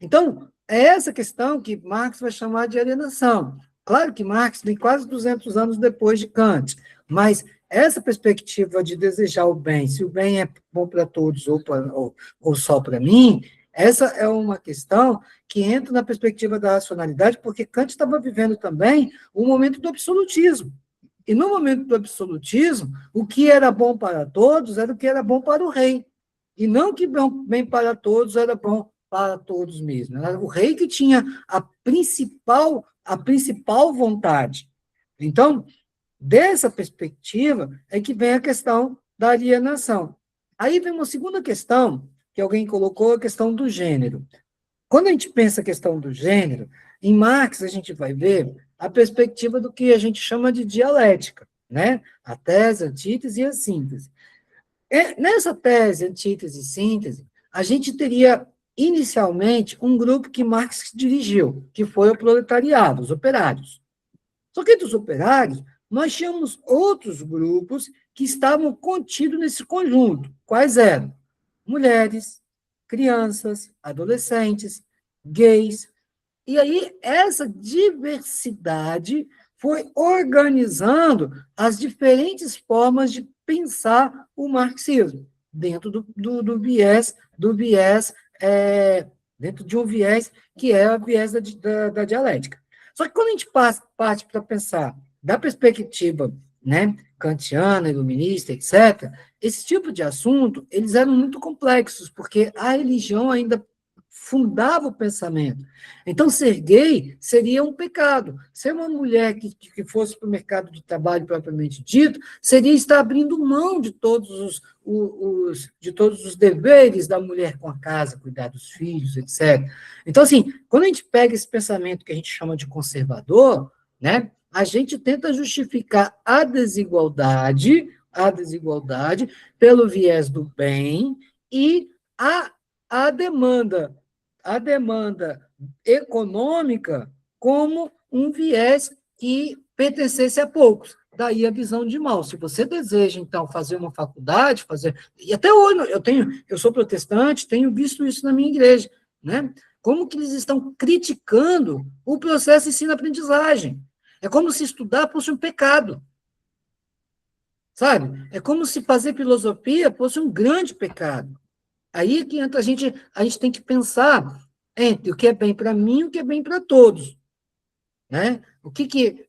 Então, é essa questão que Marx vai chamar de alienação. Claro que Marx vem quase 200 anos depois de Kant, mas essa perspectiva de desejar o bem, se o bem é bom para todos ou só para mim, essa é uma questão que entra na perspectiva da racionalidade, porque Kant estava vivendo também o momento do absolutismo. E no momento do absolutismo, o que era bom para todos era o que era bom para o rei. E não que bem para todos era bom para todos mesmo. Era o rei que tinha a principal vontade. Então, dessa perspectiva é que vem a questão da alienação. Aí vem uma segunda questão, que alguém colocou, a questão do gênero. Quando a gente pensa a questão do gênero, em Marx a gente vai ver a perspectiva do que a gente chama de dialética, né? A tese, a antítese e a síntese. Nessa tese, antítese e síntese, a gente teria inicialmente um grupo que Marx dirigiu, que foi o proletariado, os operários. Só que entre os operários, nós tínhamos outros grupos que estavam contidos nesse conjunto. Quais eram? Mulheres, crianças, adolescentes, gays. E aí, essa diversidade foi organizando as diferentes formas de pensar o marxismo, dentro dentro de um viés que é o viés da dialética. Só que quando a gente parte para pensar da perspectiva, né, kantiana, iluminista, etc., esse tipo de assunto, eles eram muito complexos, porque a religião ainda fundava o pensamento. Então, ser gay seria um pecado. Ser uma mulher que fosse para o mercado de trabalho propriamente dito, seria estar abrindo mão de todos os deveres da mulher com a casa, cuidar dos filhos, etc. Então, assim, quando a gente pega esse pensamento que a gente chama de conservador, né, a gente tenta justificar a desigualdade pelo viés do bem e a demanda econômica como um viés que pertencesse a poucos. Daí a visão de mal. Se você deseja, então, fazer uma faculdade, e até hoje eu sou protestante, tenho visto isso na minha igreja, né? Como que eles estão criticando o processo de ensino-aprendizagem. É como se estudar fosse um pecado. Sabe? É como se fazer filosofia fosse um grande pecado. Aí que entra a gente tem que pensar entre o que é bem para mim e o que é bem para todos. Né? O que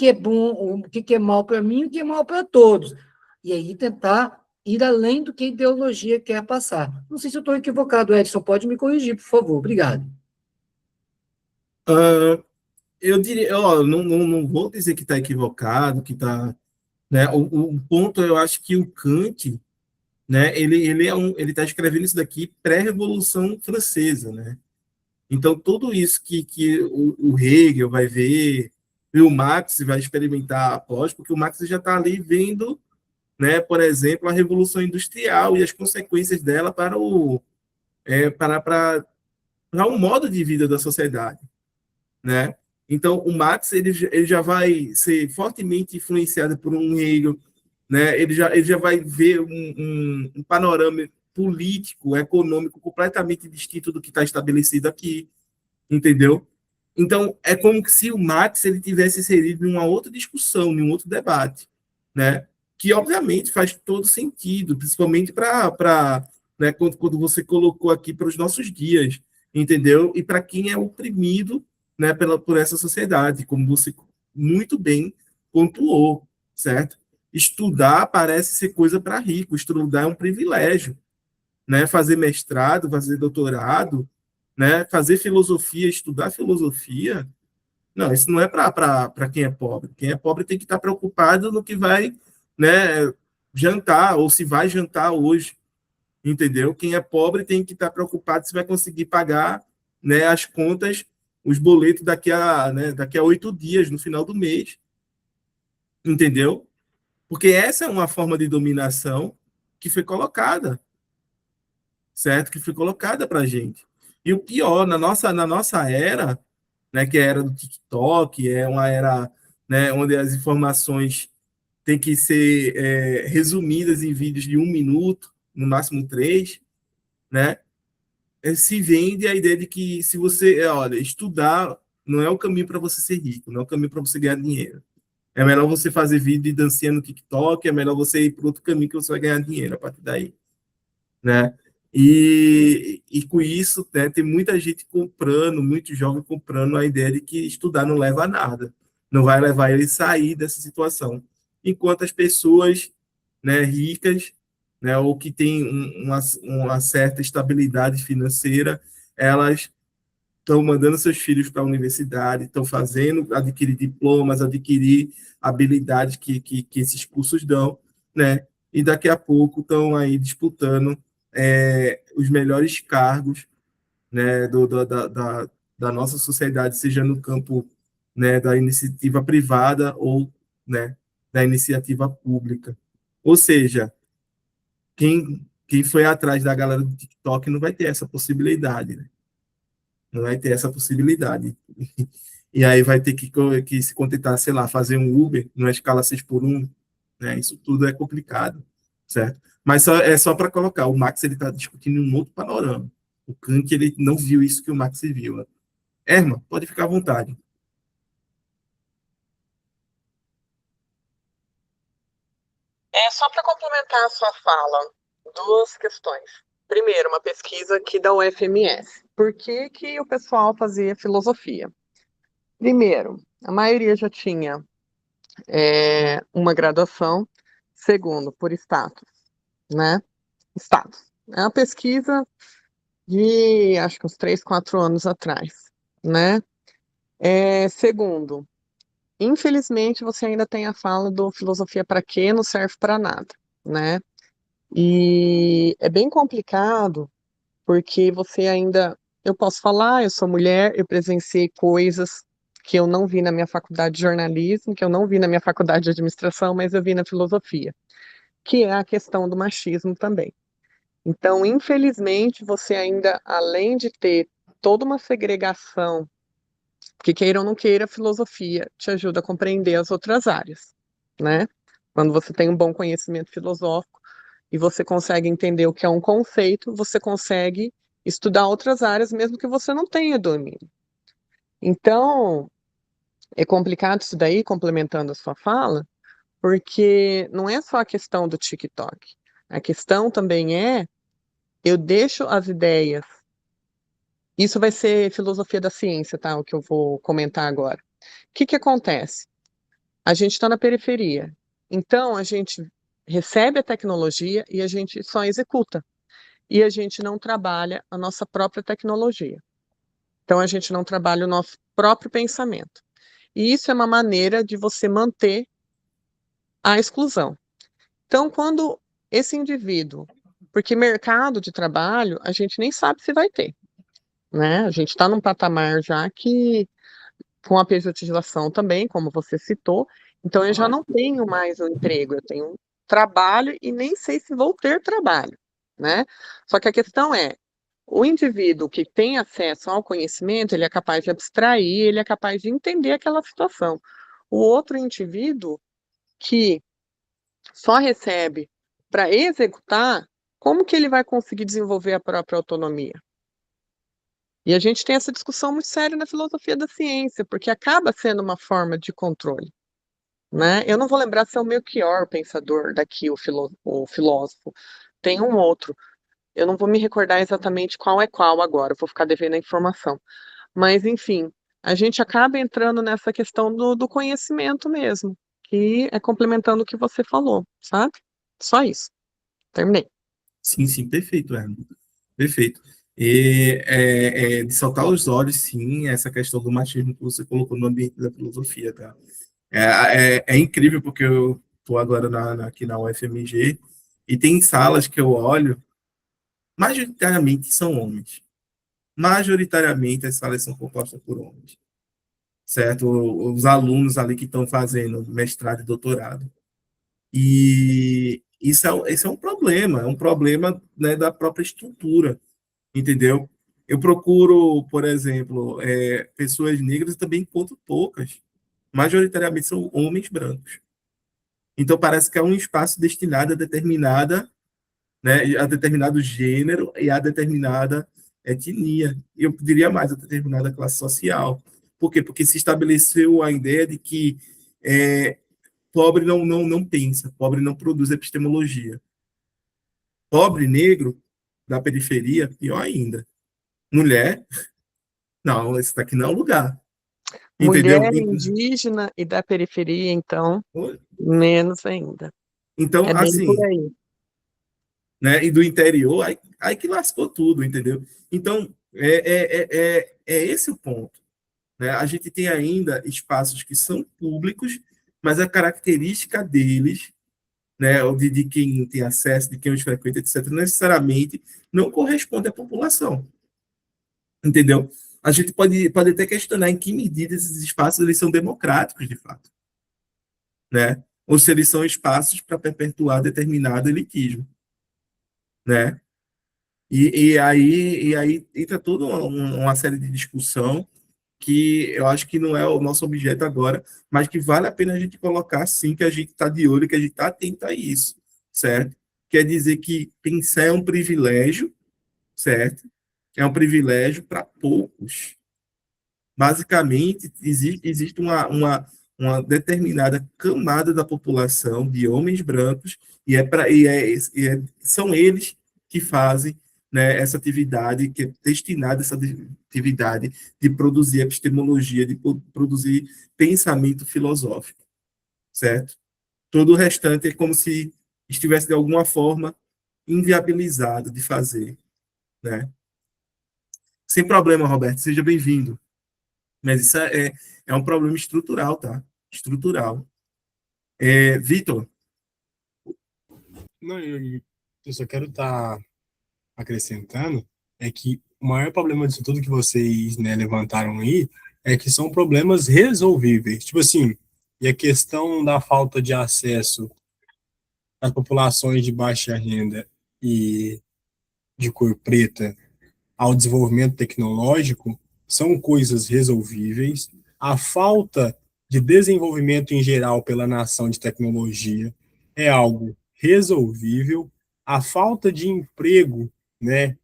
é bom, o que é mal para mim e o que é mal para todos. E aí tentar ir além do que a ideologia quer passar. Não sei se eu estou equivocado, Edson, pode me corrigir, por favor. Obrigado. Eu diria, não vou dizer que está equivocado, que está, né? O ponto, eu acho que o Kant, né? Ele está escrevendo isso daqui pré-revolução francesa, né? Então tudo isso que o Hegel vai ver e o Marx vai experimentar após, porque o Marx já está ali vendo, né? Por exemplo, a revolução industrial e as consequências dela para o modo de vida da sociedade, né? Então, o Marx ele já vai ser fortemente influenciado por um Hegel, né? Ele já vai ver um panorama político, econômico completamente distinto do que está estabelecido aqui, entendeu? Então, é como se o Marx ele tivesse inserido em uma outra discussão, em um outro debate, né? Que, obviamente, faz todo sentido, principalmente para né, quando você colocou aqui para os nossos dias, entendeu? E para quem é oprimido, né, por essa sociedade, como você muito bem pontuou, certo? Estudar parece ser coisa para rico, estudar é um privilégio, né? Fazer mestrado, fazer doutorado, né? Fazer filosofia, estudar filosofia, não, isso não é para quem é pobre. Quem é pobre tem que estar preocupado no que vai, né, jantar, ou se vai jantar hoje, entendeu? Quem é pobre tem que estar preocupado se vai conseguir pagar, né, as contas, os boletos daqui a 8 dias, no final do mês, entendeu? Porque essa é uma forma de dominação que foi colocada, certo? Que foi colocada para a gente. E o pior, na nossa era, né, que é a era do TikTok, é uma era, né, onde as informações têm que ser resumidas em vídeos de 1 minuto, no máximo 3, né? Se vende a ideia de que se você, olha, estudar não é o caminho para você ser rico, não é o caminho para você ganhar dinheiro. É melhor você fazer vídeo de dancinha no TikTok, é melhor você ir para outro caminho que você vai ganhar dinheiro a partir daí, né? E com isso, né, tem muita gente comprando, muito jovem comprando a ideia de que estudar não leva a nada, não vai levar ele a sair dessa situação. Enquanto as pessoas, né, ricas, né, ou que têm uma certa estabilidade financeira, elas estão mandando seus filhos para a universidade, estão fazendo, adquirir diplomas, adquirir habilidades que esses cursos dão, né? E daqui a pouco estão aí disputando os melhores cargos, né, da nossa sociedade, seja no campo, né, da iniciativa privada ou, né, da iniciativa pública. Ou seja, quem foi atrás da galera do TikTok não vai ter essa possibilidade, né? Não vai ter essa possibilidade. E aí vai ter que se contentar, sei lá, fazer um Uber numa escala 6x1, né? Isso tudo é complicado, certo? Mas é só para colocar, o Max ele está discutindo um outro panorama. O Kant ele não viu isso que o Max viu. Né? Erma, pode ficar à vontade. Só para complementar a sua fala, duas questões. Primeiro, uma pesquisa aqui da UFMS. Por que que o pessoal fazia filosofia? Primeiro, a maioria já tinha uma graduação. Segundo, por status, né? Status. É uma pesquisa de, acho que uns 3, 4 anos atrás, né? Segundo, infelizmente você ainda tem a fala do filosofia para quê? Não serve para nada, né? E é bem complicado porque você ainda, eu posso falar, eu sou mulher, eu presenciei coisas que eu não vi na minha faculdade de jornalismo, que eu não vi na minha faculdade de administração, mas eu vi na filosofia, que é a questão do machismo também. Então, infelizmente, você ainda, além de ter toda uma segregação, que queira ou não queira, a filosofia te ajuda a compreender as outras áreas, né? Quando você tem um bom conhecimento filosófico e você consegue entender o que é um conceito, você consegue estudar outras áreas, mesmo que você não tenha domínio. Então, é complicado isso daí, complementando a sua fala, porque não é só a questão do TikTok. A questão também eu deixo as ideias. Isso vai ser filosofia da ciência, tá? O que eu vou comentar agora. O que que acontece? A gente está na periferia. Então, a gente recebe a tecnologia e a gente só executa. E a gente não trabalha a nossa própria tecnologia. Então, a gente não trabalha o nosso próprio pensamento. E isso é uma maneira de você manter a exclusão. Então, quando esse indivíduo, porque mercado de trabalho, a gente nem sabe se vai ter, né? A gente está num patamar já que, com a pejotização também, como você citou, então eu já não tenho mais um emprego, eu tenho um trabalho e nem sei se vou ter trabalho, né? Só que a questão o indivíduo que tem acesso ao conhecimento, ele é capaz de abstrair, ele é capaz de entender aquela situação. O outro indivíduo que só recebe para executar, como que ele vai conseguir desenvolver a própria autonomia? E a gente tem essa discussão muito séria na filosofia da ciência, porque acaba sendo uma forma de controle, né? Eu não vou lembrar se é o Melchior, o pensador daqui, o filósofo, tem um outro. Eu não vou me recordar exatamente qual é qual agora, vou ficar devendo a informação. Mas, enfim, a gente acaba entrando nessa questão do conhecimento mesmo, que é complementando o que você falou, sabe? Só isso. Terminei. Sim, sim, perfeito, Herman. Perfeito. E de saltar os olhos, sim, essa questão do machismo que você colocou no ambiente da filosofia, tá? É incrível, porque eu estou agora aqui na UFMG e tem salas que eu olho, majoritariamente são homens. Majoritariamente as salas são compostas por homens, certo? Os alunos ali que estão fazendo mestrado e doutorado. E isso é um problema, né, da própria estrutura, entendeu? Eu procuro, por exemplo, pessoas negras e também encontro poucas. Majoritariamente são homens brancos. Então parece que é um espaço destinado a determinada, né, a determinado gênero e a determinada etnia. E eu diria mais, a determinada classe social. Por quê? Porque se estabeleceu a ideia de que pobre não pensa, pobre não produz epistemologia. Pobre negro da periferia, pior ainda. Mulher, não, esse daqui não é o lugar. Entendeu? Mulher indígena e da periferia, então, menos ainda. Então, É bem por assim, aí. né? E do interior, aí que lascou tudo, entendeu? Então, é esse o ponto. Né? A gente tem ainda espaços que são públicos, mas a característica deles, né, de quem tem acesso, de quem os frequenta, etc., necessariamente não corresponde à população. Entendeu? A gente pode até questionar em que medida esses espaços eles são democráticos, de fato. Né? Ou se eles são espaços para perpetuar determinado elitismo. Né? E aí entra toda uma série de discussão que eu acho que não é o nosso objeto agora, mas que vale a pena a gente colocar, sim, que a gente está de olho, que a gente está atento a isso, certo? Quer dizer que pensar é um privilégio, certo? É um privilégio para poucos. Basicamente, existe uma determinada camada da população de homens brancos, são eles que fazem, né, essa atividade, que é destinada a essa atividade de produzir epistemologia, de produzir pensamento filosófico, certo? Todo o restante é como se estivesse, de alguma forma, inviabilizado de fazer, né? Sem problema, Roberto, seja bem-vindo. Mas isso é um problema estrutural, tá? Estrutural. Vitor, Não, eu só quero estar acrescentando é que o maior problema disso tudo que vocês, né, levantaram aí é que são problemas resolvíveis. Tipo assim, e a questão da falta de acesso às populações de baixa renda e de cor preta ao desenvolvimento tecnológico são coisas resolvíveis. A falta de desenvolvimento em geral pela nação de tecnologia é algo resolvível. A falta de emprego, né,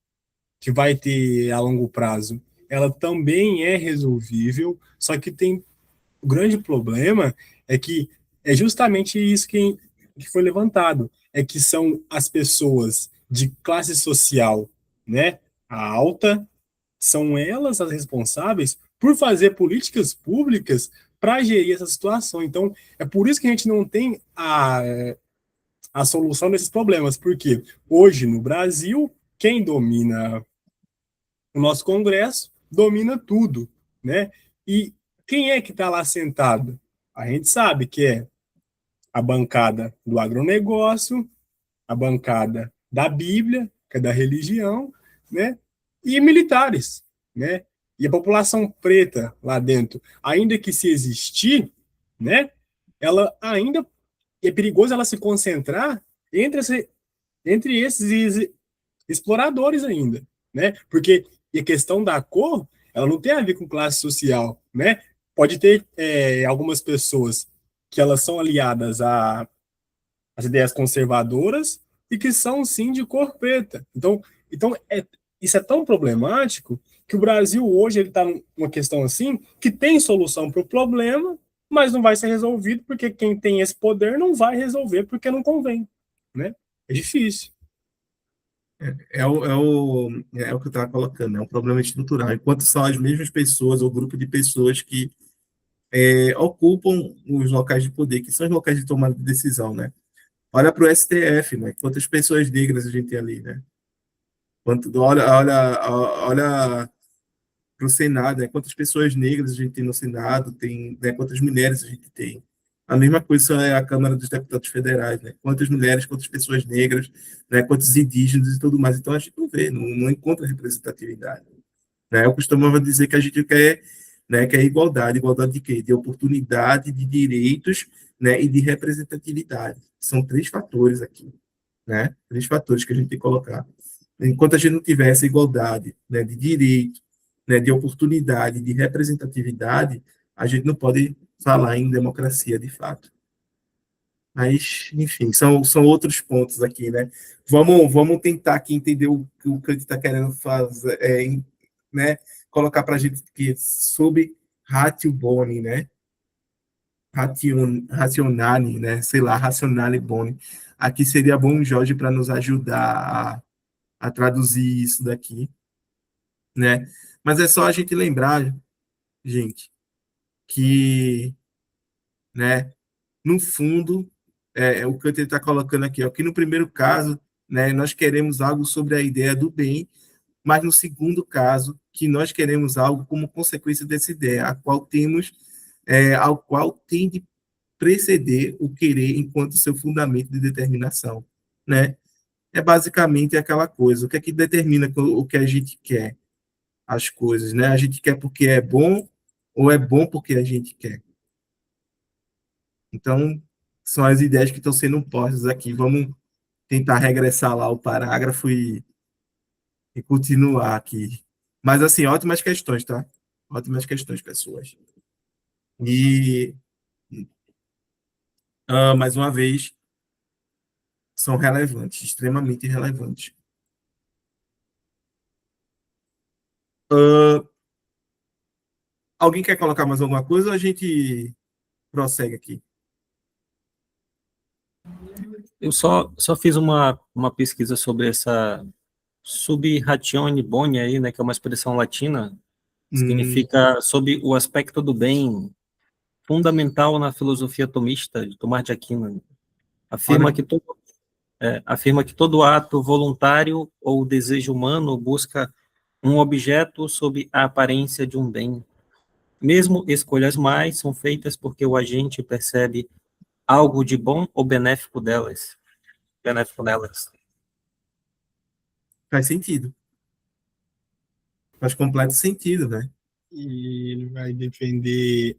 que vai ter a longo prazo, ela também é resolvível, só que tem o grande problema é que é justamente isso que foi levantado, é que são as pessoas de classe social, né, alta, são elas as responsáveis por fazer políticas públicas para gerir essa situação. Então, é por isso que a gente não tem a solução desses problemas, porque hoje no Brasil, quem domina o nosso Congresso domina tudo, né? E quem é que está lá sentado? A gente sabe que é a bancada do agronegócio, a bancada da Bíblia, que é da religião, né? E militares, né? E a população preta lá dentro, ainda que se existir, né? Ela ainda é perigoso ela se concentrar entre esses exploradores ainda, né? Porque a questão da cor, ela não tem a ver com classe social, né? Pode ter algumas pessoas que elas são aliadas às ideias conservadoras e que são sim de cor preta. Então isso é tão problemático que o Brasil hoje ele está numa questão assim que tem solução para o problema, mas não vai ser resolvido porque quem tem esse poder não vai resolver porque não convém, né? É difícil. É o que eu estava colocando, é um problema estrutural. Enquanto são as mesmas pessoas, ou grupo de pessoas que ocupam os locais de poder, que são os locais de tomada de decisão, né? Olha para o STF, né? Quantas pessoas negras a gente tem ali, né? Olha para o Senado, né? Quantas pessoas negras a gente tem no Senado, tem, né? Quantas mulheres a gente tem. A mesma coisa é a Câmara dos Deputados Federais, né? Quantas mulheres, quantas pessoas negras, né? Quantos indígenas e tudo mais. Então a gente não vê, não encontra representatividade, né? Eu costumava dizer que a gente quer, né, quer igualdade. Igualdade de quê? De oportunidade, de direitos, né, e de representatividade. São três fatores aqui, né? Três fatores que a gente tem que colocar. Enquanto a gente não tiver essa igualdade, né, de direito, né, de oportunidade, de representatividade, a gente não pode falar em democracia de fato. Mas, enfim, são outros pontos aqui, né? Vamos tentar aqui entender o que o Kant está querendo fazer, né? Colocar para a gente que sob ratio boni, né? Rationale, né? Sei lá, rationale boni. Aqui seria bom o Jorge para nos ajudar a traduzir isso daqui, né? Mas é só a gente lembrar, gente, que, né, no fundo, o que ele está colocando aqui, ó, que no primeiro caso, né, nós queremos algo sobre a ideia do bem, mas no segundo caso, que nós queremos algo como consequência dessa ideia, ao qual tem de preceder o querer enquanto seu fundamento de determinação, né? É basicamente aquela coisa, o que é que determina o que a gente quer, as coisas, né? A gente quer porque é bom ou é bom porque a gente quer? Então, são as ideias que estão sendo postas aqui. Vamos tentar regressar lá o parágrafo e continuar aqui. Mas, assim, ótimas questões, tá? Ótimas questões, pessoas. E, mais uma vez, são relevantes, extremamente relevantes. Alguém quer colocar mais alguma coisa ou a gente prossegue aqui? Eu só fiz uma pesquisa sobre essa sub ratione boni aí, né, que é uma expressão latina, significa sob o aspecto do bem, fundamental na filosofia tomista de Tomás de Aquino. Afirma que todo ato voluntário ou desejo humano busca um objeto sob a aparência de um bem. Mesmo escolhas mais são feitas porque o agente percebe algo de bom ou benéfico nelas. Faz sentido. Faz completo sentido, né? E ele vai defender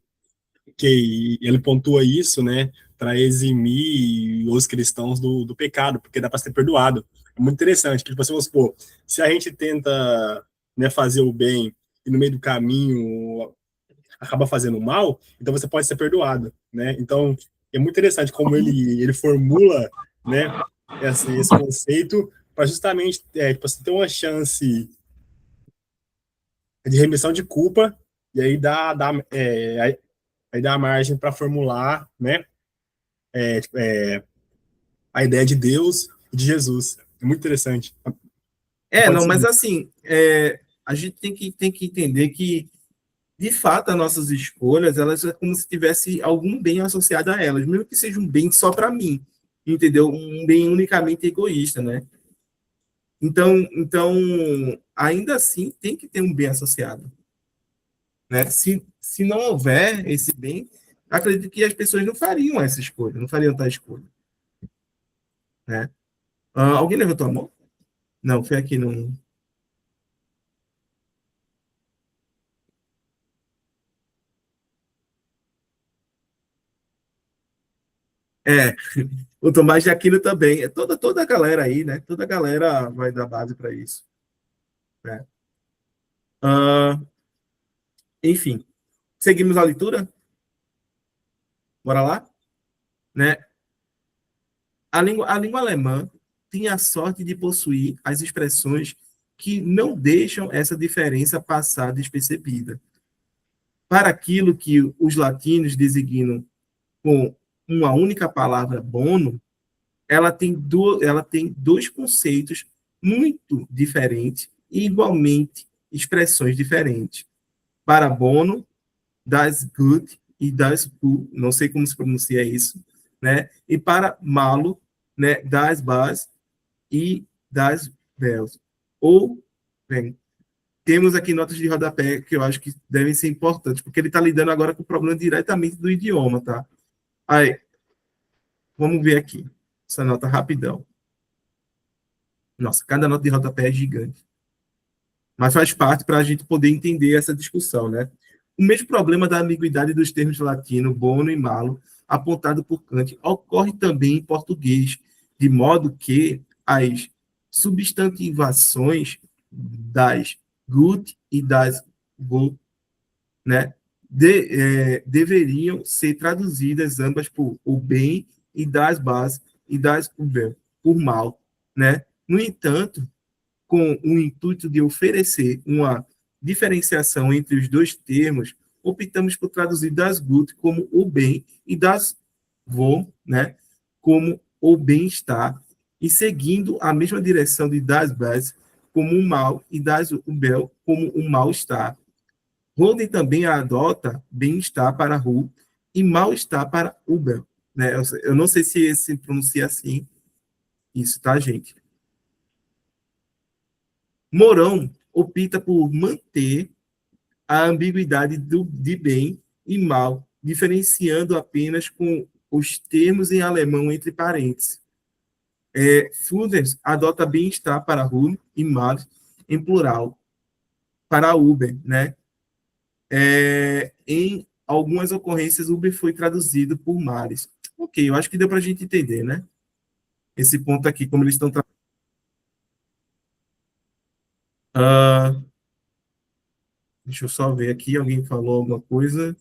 que ele pontua isso, né, para eximir os cristãos do pecado, porque dá para ser perdoado. É muito interessante, que tipo assim, vamos supor, se a gente tenta, né, fazer o bem e no meio do caminho acaba fazendo mal, então você pode ser perdoado, né? Então é muito interessante como ele formula, né, esse conceito para justamente tipo assim, ter uma chance de remissão de culpa e aí aí dá margem para formular, né, a ideia de Deus e de Jesus. É muito interessante. Pode Não, mas seguir. assim, a gente tem que entender que, de fato, as nossas escolhas, elas é como se tivesse algum bem associado a elas, mesmo que seja um bem só para mim, entendeu? Um bem unicamente egoísta, né? Então, ainda assim, tem que ter um bem associado, né? Se não houver esse bem, acredito que as pessoas não fariam essa escolha, não fariam tal escolha, né? Alguém levantou a mão? Não, foi aqui no... É, o Tomás de Aquino também. Toda a galera aí, né? Toda a galera vai dar base para isso, né? Ah, enfim, seguimos a leitura? Bora lá? Né? A língua alemã tinha a sorte de possuir as expressões que não deixam essa diferença passar despercebida. Para aquilo que os latinos designam com uma única palavra bono, ela tem dois conceitos muito diferentes e igualmente expressões diferentes. Para Bono, das Gut e das Pu, não sei como se pronuncia isso, né? E para Malo, né, das Bas e das Bels. Ou, bem, temos aqui notas de rodapé que eu acho que devem ser importantes, porque ele está lidando agora com o problema diretamente do idioma, tá? Aí, vamos ver aqui, essa nota rapidão. Nossa, cada nota de rodapé é gigante. Mas faz parte para a gente poder entender essa discussão, né? O mesmo problema da ambiguidade dos termos latino, bono e malo, apontado por Kant, ocorre também em português, de modo que as substantivações das gut e das go, né, deveriam ser traduzidas ambas por o bem e das bases e das o bem, por mal, né? No entanto, com o intuito de oferecer uma diferenciação entre os dois termos, optamos por traduzir das gut como o bem e das vo, né, como o bem-estar, e seguindo a mesma direção de das bas como o mal e das o bel como o mal-estar. Holden também adota bem-estar para Ru e mal-estar para Uber. Né? Eu não sei se se pronuncia assim, isso, tá, gente? Mourão opta por manter a ambiguidade de bem e mal, diferenciando apenas com os termos em alemão entre parênteses. Fuders adota bem-estar para Ru e mal em plural, para Uber, né? Em algumas ocorrências, Uber foi traduzido por mares. Ok, eu acho que deu para a gente entender, né? Esse ponto aqui, como eles estão deixa eu só ver aqui, alguém falou alguma coisa?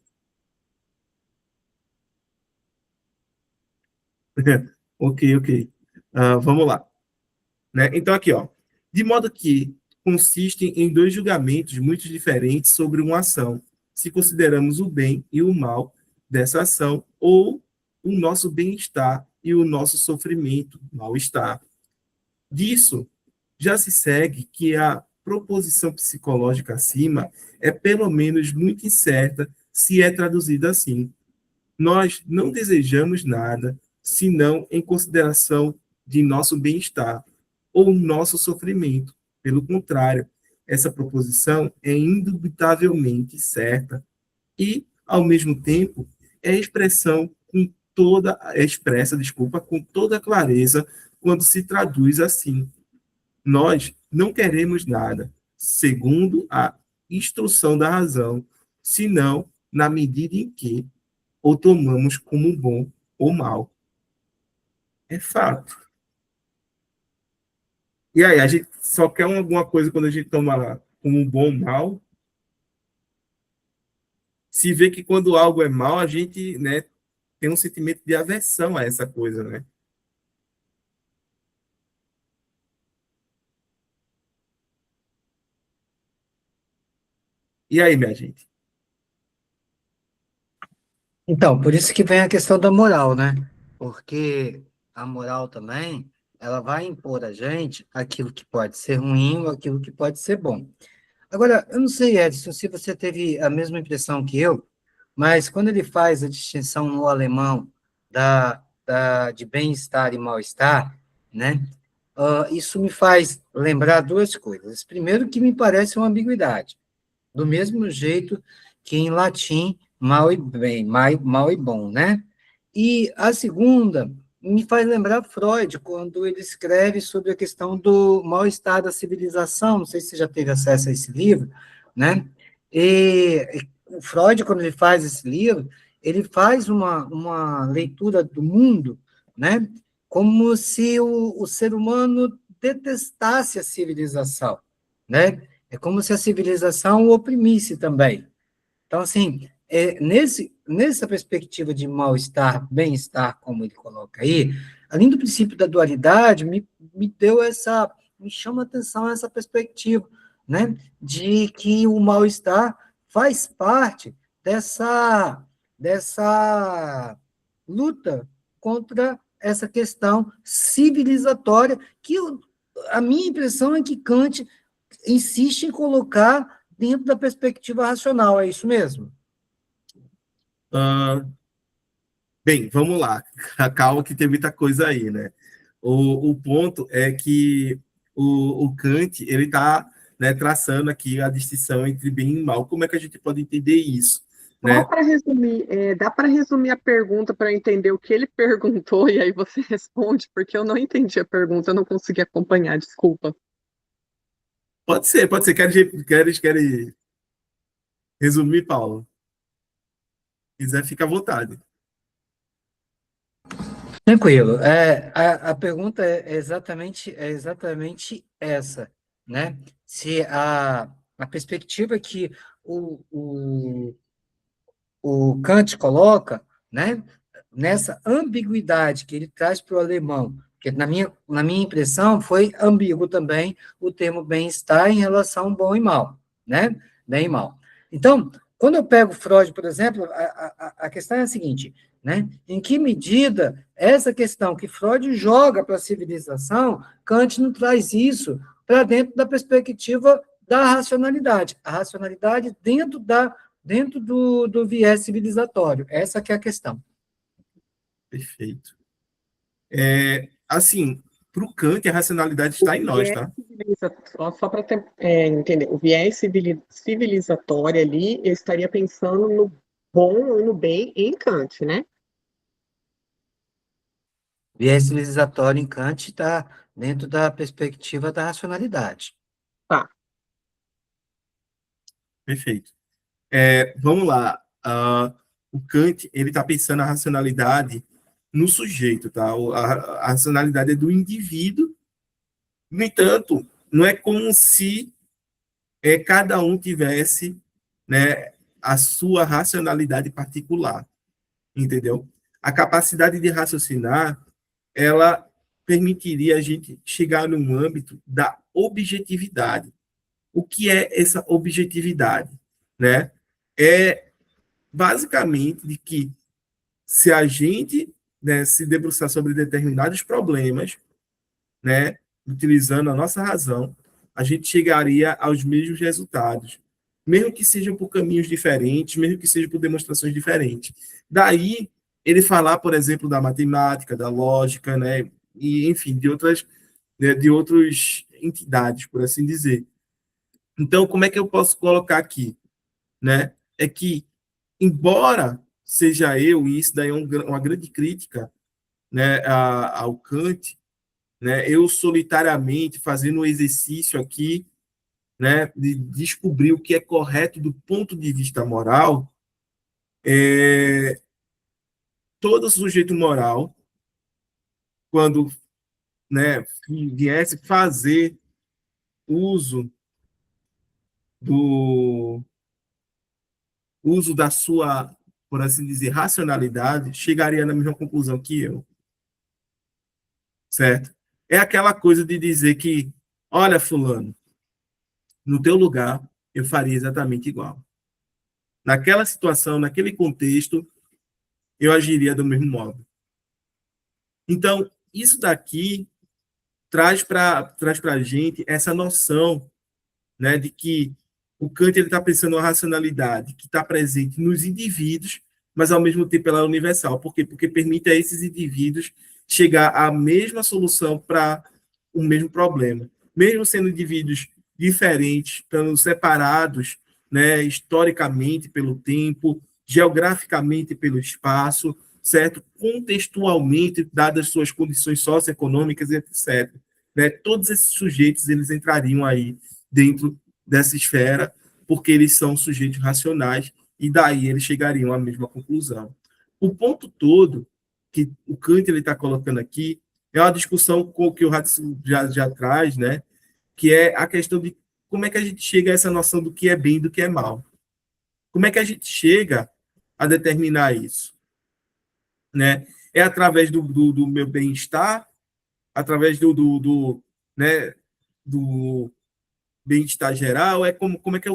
Ok, ok. Vamos lá. Né? Então, aqui, ó. De modo que consistem em dois julgamentos muito diferentes sobre uma ação, se consideramos o bem e o mal dessa ação, ou o nosso bem-estar e o nosso sofrimento, mal-estar. Disso, já se segue que a proposição psicológica acima é pelo menos muito incerta se é traduzida assim. Nós não desejamos nada senão em consideração de nosso bem-estar ou nosso sofrimento. Pelo contrário, essa proposição é indubitavelmente certa e, ao mesmo tempo, é expressa, com toda clareza quando se traduz assim. Nós não queremos nada, segundo a instrução da razão, senão na medida em que o tomamos como bom ou mal. É fato. E aí, a gente só quer alguma coisa quando a gente toma como bom ou mal? Se vê que quando algo é mal, a gente, né, tem um sentimento de aversão a essa coisa, né? E aí, minha gente? Então, por isso que vem a questão da moral, né? Porque a moral também, ela vai impor a gente aquilo que pode ser ruim ou aquilo que pode ser bom. Agora, eu não sei, Edson, se você teve a mesma impressão que eu, mas quando ele faz a distinção no alemão de bem-estar e mal-estar, né? Isso me faz lembrar duas coisas. Primeiro, que me parece uma ambiguidade. Do mesmo jeito que em latim, mal e bem, mal e bom, né? E a segunda me faz lembrar Freud, quando ele escreve sobre a questão do mal-estar da civilização, não sei se você já teve acesso a esse livro, né? E o Freud, quando ele faz esse livro, ele faz uma leitura do mundo, né? Como se o ser humano detestasse a civilização, né? É como se a civilização o oprimisse também. Então, assim, nessa perspectiva de mal-estar, bem-estar, como ele coloca aí, além do princípio da dualidade, me chama a atenção essa perspectiva, né? De que o mal-estar faz parte dessa luta contra essa questão civilizatória que a minha impressão é que Kant insiste em colocar dentro da perspectiva racional, é isso mesmo? Ah, bem, vamos lá. Calma que tem muita coisa aí, né? O ponto é que o Kant, ele está, né, traçando aqui a distinção entre bem e mal. Como é que a gente pode entender isso, Só né? para resumir, dá para resumir a pergunta para eu entender o que ele perguntou e aí você responde, porque eu não entendi a pergunta, eu não consegui acompanhar, desculpa. Pode ser, pode ser. Queres resumir, Paulo? Se quiser, fica à vontade. Tranquilo. A pergunta é exatamente essa, né? Se a perspectiva que o, o, o Kant coloca, né, nessa ambiguidade que ele traz para o alemão, que na minha impressão foi ambíguo também o termo bem-estar em relação ao bom e mal, né? Bem e mal. Então, quando eu pego Freud, por exemplo, a questão é a seguinte, né? Em que medida essa questão que Freud joga para a civilização, Kant não traz isso para dentro da perspectiva da racionalidade, a racionalidade dentro do viés civilizatório. Essa que é a questão. Perfeito. Assim, para o Kant, a racionalidade está em nós, tá? Só para entender, o viés civilizatório ali, eu estaria pensando no bom ou no bem em Kant, né? Viés civilizatório em Kant está dentro da perspectiva da racionalidade. Tá. Perfeito. Vamos lá. O Kant, ele está pensando a racionalidade no sujeito, tá? A racionalidade é do indivíduo. No entanto, não é como se cada um tivesse, né, a sua racionalidade particular, entendeu? A capacidade de raciocinar, ela permitiria a gente chegar num âmbito da objetividade. O que é essa objetividade, né? É basicamente de que se a gente, né, se debruçar sobre determinados problemas, né, utilizando a nossa razão, a gente chegaria aos mesmos resultados, mesmo que sejam por caminhos diferentes, mesmo que sejam por demonstrações diferentes. Daí ele falar, por exemplo, da matemática, da lógica, né, e enfim, de outras, né, de outras entidades, por assim dizer. Então, como é que eu posso colocar aqui, né? É que embora seja eu, e isso daí é uma grande crítica, né, ao Kant, né, eu solitariamente fazendo um exercício aqui, né, de descobrir o que é correto do ponto de vista moral, todo sujeito moral, quando, né, viesse fazer uso do uso da sua, por assim dizer, racionalidade, chegaria na mesma conclusão que eu, certo? É aquela coisa de dizer que, olha, fulano, no teu lugar, eu faria exatamente igual. Naquela situação, naquele contexto, eu agiria do mesmo modo. Então, isso daqui traz para a gente essa noção, né, de que o Kant está pensando uma racionalidade que está presente nos indivíduos, mas ao mesmo tempo ela é universal. Por quê? Porque permite a esses indivíduos chegar à mesma solução para o mesmo problema. Mesmo sendo indivíduos diferentes, estando separados, né, historicamente pelo tempo, geograficamente pelo espaço, certo? Contextualmente, dadas suas condições socioeconômicas, etc. Né? Todos esses sujeitos eles entrariam aí dentro dessa esfera, porque eles são sujeitos racionais e daí eles chegariam à mesma conclusão. O ponto todo que o Kant está colocando aqui é uma discussão com o que o Hudson já traz, né? Que é a questão de como é que a gente chega a essa noção do que é bem e do que é mal. Como é que a gente chega a determinar isso? Né? É através do meu bem-estar, através né, do bem-estar geral, como é que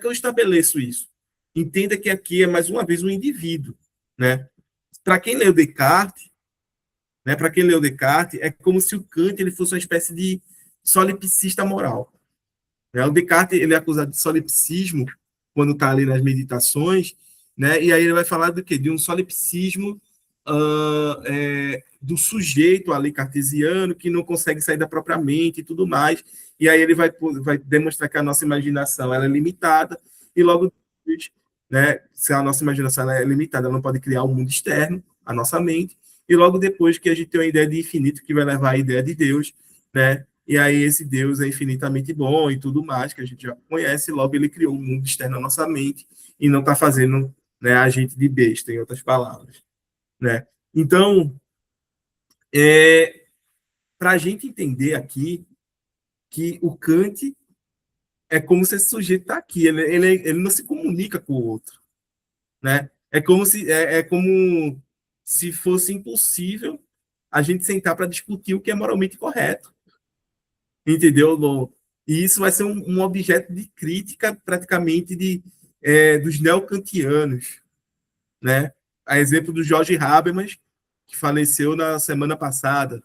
eu estabeleço isso? Entenda que aqui é, mais uma vez, um indivíduo. Né? Para quem leu Descartes, é como se o Kant ele fosse uma espécie solipsista moral. O Descartes ele é acusado de solipsismo quando está ali nas meditações, né? E aí ele vai falar do quê? De um solipsismo do sujeito ali cartesiano que não consegue sair da própria mente e tudo mais. E aí ele vai demonstrar que a nossa imaginação ela é limitada e logo depois, né, se a nossa imaginação ela é limitada, ela não pode criar um mundo externo, a nossa mente, e logo depois que a gente tem uma ideia de infinito que vai levar à ideia de Deus, né? E aí esse Deus é infinitamente bom e tudo mais, que a gente já conhece, logo ele criou um mundo externo à nossa mente e não está fazendo, né, a gente de besta, em outras palavras. Né? Então, para a gente entender aqui que o Kant é como se esse sujeito está aqui, ele não se comunica com o outro. Né? É como se fosse impossível a gente sentar para discutir o que é moralmente correto. Entendeu, Lô? E isso vai ser um objeto de crítica praticamente dos neocantianos. Né? A exemplo do George Habermas, que faleceu na semana passada.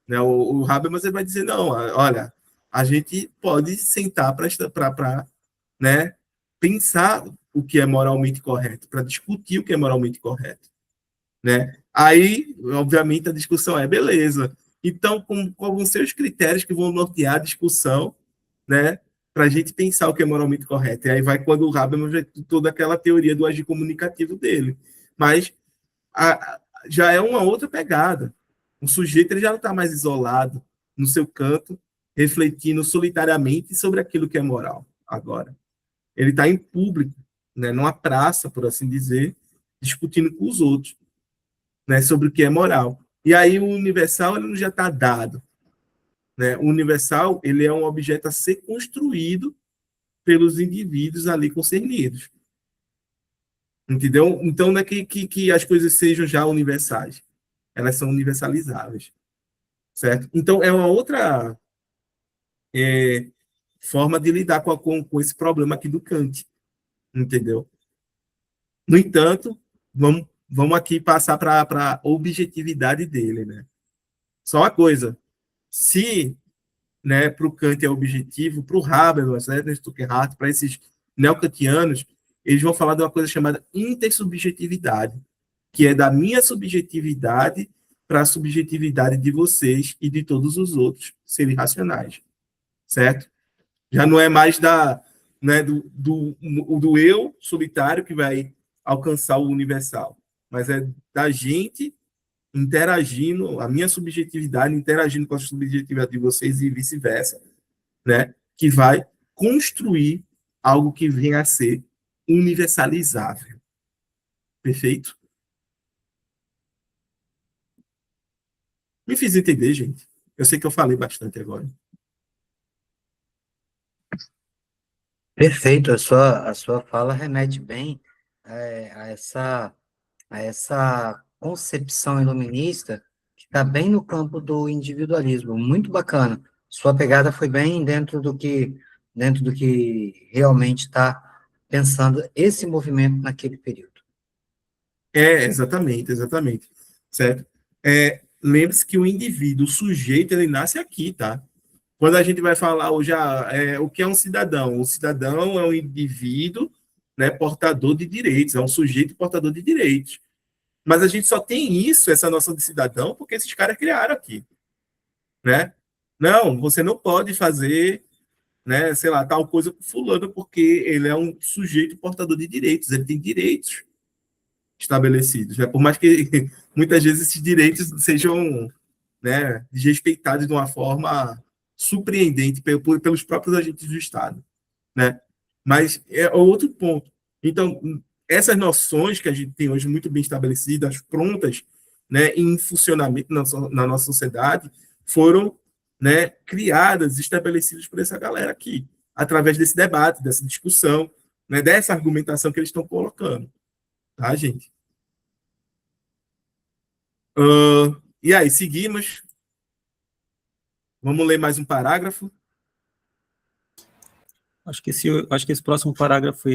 Né? O Habermas vai dizer, não, olha, a gente pode sentar para né, pensar o que é moralmente correto, para discutir o que é moralmente correto. Né? Aí, obviamente, a discussão é beleza. Então, quais vão ser os critérios que vão nortear a discussão, né, para a gente pensar o que é moralmente correto? E aí vai quando o Habermas vê toda aquela teoria do agir comunicativo dele. Mas já é uma outra pegada. O sujeito ele já não está mais isolado no seu canto, refletindo solitariamente sobre aquilo que é moral. Agora, ele está em público, né, numa praça, por assim dizer, discutindo com os outros, né, sobre o que é moral. E aí o universal ele já está dado. Né? O universal ele é um objeto a ser construído pelos indivíduos ali concernidos. Entendeu? Então, não é que as coisas sejam já universais. Elas são universalizáveis. Certo? Então, é uma outra forma de lidar com esse problema aqui do Kant. Entendeu? No entanto, vamos aqui passar para a objetividade dele. Né? Só uma coisa. Se, né, para o Kant é objetivo, para o Habermas, né, para esses neocantianos, eles vão falar de uma coisa chamada intersubjetividade, que é da minha subjetividade para a subjetividade de vocês e de todos os outros seres racionais, certo? Já não é mais do eu solitário que vai alcançar o universal, mas é da gente interagindo, a minha subjetividade interagindo com a subjetividade de vocês e vice-versa, né? Que vai construir algo que venha a ser universalizável. Perfeito? Me fiz entender, gente? Eu sei que eu falei bastante agora. Perfeito, a sua fala remete bem a essa concepção iluminista que está bem no campo do individualismo, muito bacana. Sua pegada foi bem dentro do que realmente está pensando esse movimento naquele período. Exatamente, exatamente. Certo? Lembre-se que o indivíduo, o sujeito, ele nasce aqui, tá? Quando a gente vai falar hoje o que é um cidadão? O cidadão é um indivíduo, né, portador de direitos, é um sujeito portador de direitos. Mas a gente só tem isso, essa noção de cidadão, porque esses caras criaram aqui. Né? Não, você não pode fazer, né, sei lá, tal coisa com fulano, porque ele é um sujeito portador de direitos, ele tem direitos estabelecidos. Né? Por mais que muitas vezes esses direitos sejam, né, desrespeitados de uma forma surpreendente pelos próprios agentes do Estado. Né? Mas é outro ponto. Então, essas noções que a gente tem hoje muito bem estabelecidas, prontas, né, em funcionamento na nossa sociedade, foram, né, criadas, estabelecidas por essa galera aqui, através desse debate, dessa discussão, né, dessa argumentação que eles estão colocando. Tá, gente? E aí, seguimos. Vamos ler mais um parágrafo. Acho que esse próximo parágrafo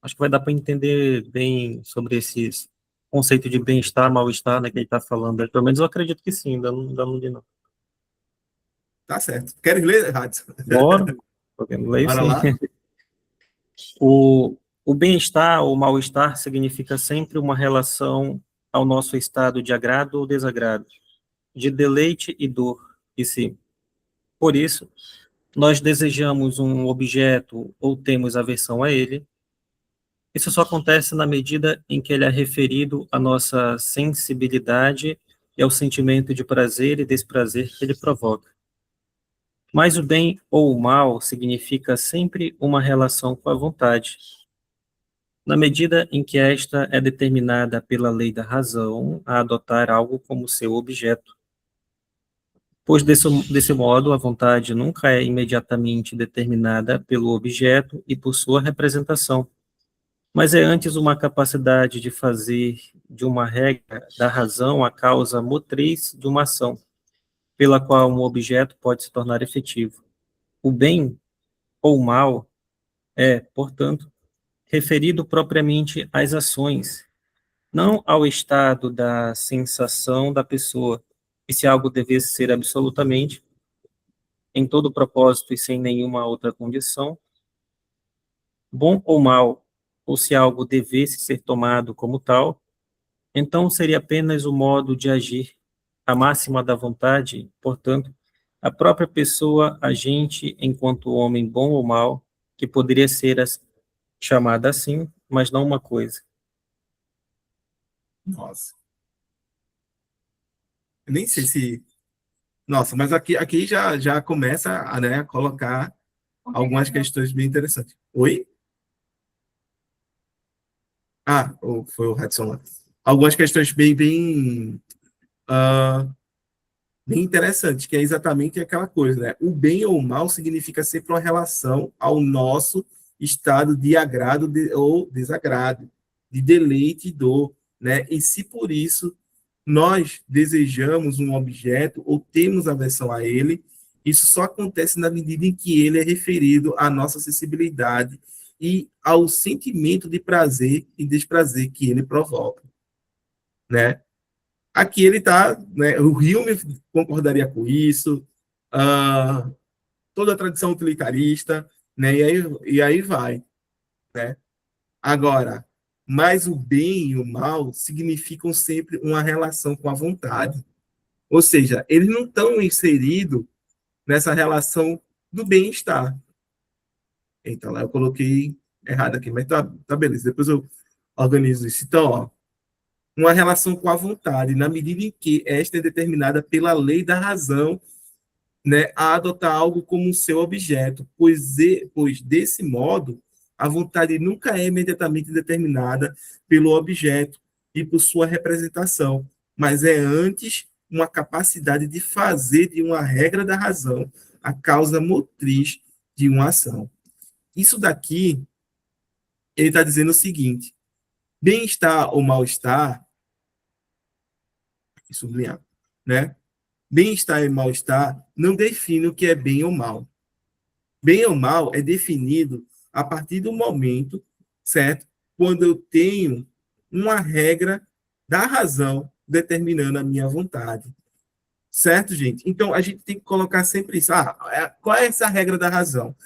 acho que vai dar para entender bem sobre esses conceito de bem-estar, mal-estar, né, que ele está falando. Pelo menos eu acredito que sim, ainda não li não. Tá certo. Querem ler, Radson? Bora, podemos ler Bora sim. lá? O bem-estar ou mal-estar significa sempre uma relação ao nosso estado de agrado ou desagrado, de deleite e dor, e sim. Por isso, nós desejamos um objeto ou temos aversão a ele. Isso só acontece na medida em que ele é referido à nossa sensibilidade e ao sentimento de prazer e desprazer que ele provoca. Mas o bem ou o mal significa sempre uma relação com a vontade, na medida em que esta é determinada pela lei da razão a adotar algo como seu objeto. Pois desse modo, a vontade nunca é imediatamente determinada pelo objeto e por sua representação, mas é antes uma capacidade de fazer de uma regra da razão a causa motriz de uma ação, pela qual um objeto pode se tornar efetivo. O bem ou mal é, portanto, referido propriamente às ações, não ao estado da sensação da pessoa, e se algo devesse ser absolutamente, em todo propósito e sem nenhuma outra condição, bom ou mal, ou se algo devesse ser tomado como tal, então seria apenas o modo de agir, a máxima da vontade, portanto, a própria pessoa agente enquanto homem bom ou mal, que poderia ser chamada assim, mas não uma coisa. Nossa. Eu nem sei se... Nossa, mas aqui já começa a, né, a colocar algumas questões bem interessantes. Oi? Ah, foi o Radson lá. Algumas questões ah, bem interessantes, que é exatamente aquela coisa, né? O bem ou o mal significa sempre uma relação ao nosso estado de agrado ou desagrado, de deleite e dor, né? E se por isso nós desejamos um objeto ou temos aversão a ele, isso só acontece na medida em que ele é referido à nossa sensibilidade e ao sentimento de prazer e desprazer que ele provoca, né? Aqui ele está, né, o Hume concordaria com isso, toda a tradição utilitarista, né, e aí vai, né? Agora, mas o bem e o mal significam sempre uma relação com a vontade. Ou seja, eles não estão inseridos nessa relação do bem-estar. Então, lá eu coloquei errado aqui, mas tá beleza. Depois eu organizo isso. Então, ó, uma relação com a vontade, na medida em que esta é determinada pela lei da razão, né, a adotar algo como seu objeto, pois desse modo, a vontade nunca é imediatamente determinada pelo objeto e por sua representação, mas é antes uma capacidade de fazer de uma regra da razão a causa motriz de uma ação. Isso daqui, ele está dizendo o seguinte: bem-estar ou mal-estar, sublinhar, né? Bem-estar e mal-estar não definem o que é bem ou mal. Bem ou mal é definido a partir do momento, certo? Quando eu tenho uma regra da razão determinando a minha vontade. Certo, gente? Então, a gente tem que colocar sempre isso. Qual é essa regra da razão?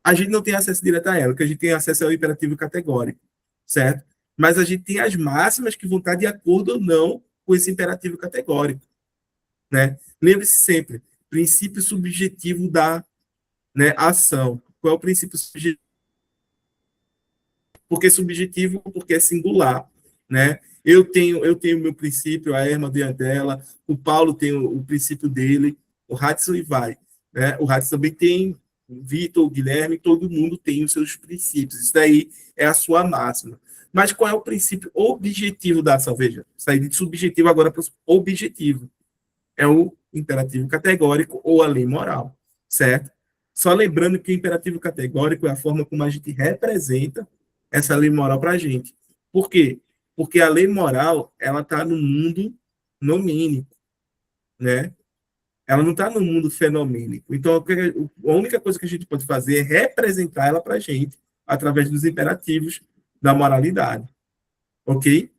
A gente não tem acesso direto a ela, porque a gente tem acesso ao imperativo categórico, certo? Mas a gente tem as máximas que vão estar de acordo ou não com esse imperativo categórico, né? Lembre-se sempre, princípio subjetivo da, né, ação. Qual é o princípio subjetivo? Porque subjetivo, porque é singular, né? Eu tenho meu princípio, a Erma tem a dela, o Paulo tem o princípio dele, o Hadson e vai, né? O Hadson também tem, o Vitor, o Guilherme, todo mundo tem os seus princípios. Isso daí é a sua máxima. Mas qual é o princípio objetivo da ação? Veja, sair de subjetivo agora para o objetivo. É o imperativo categórico ou a lei moral, certo? Só lembrando que o imperativo categórico é a forma como a gente representa essa lei moral para a gente. Por quê? Porque a lei moral, ela está no mundo nomênico, né? Ela não está no mundo fenomênico. Então, a única coisa que a gente pode fazer é representar ela para a gente através dos imperativos da moralidade. Ok?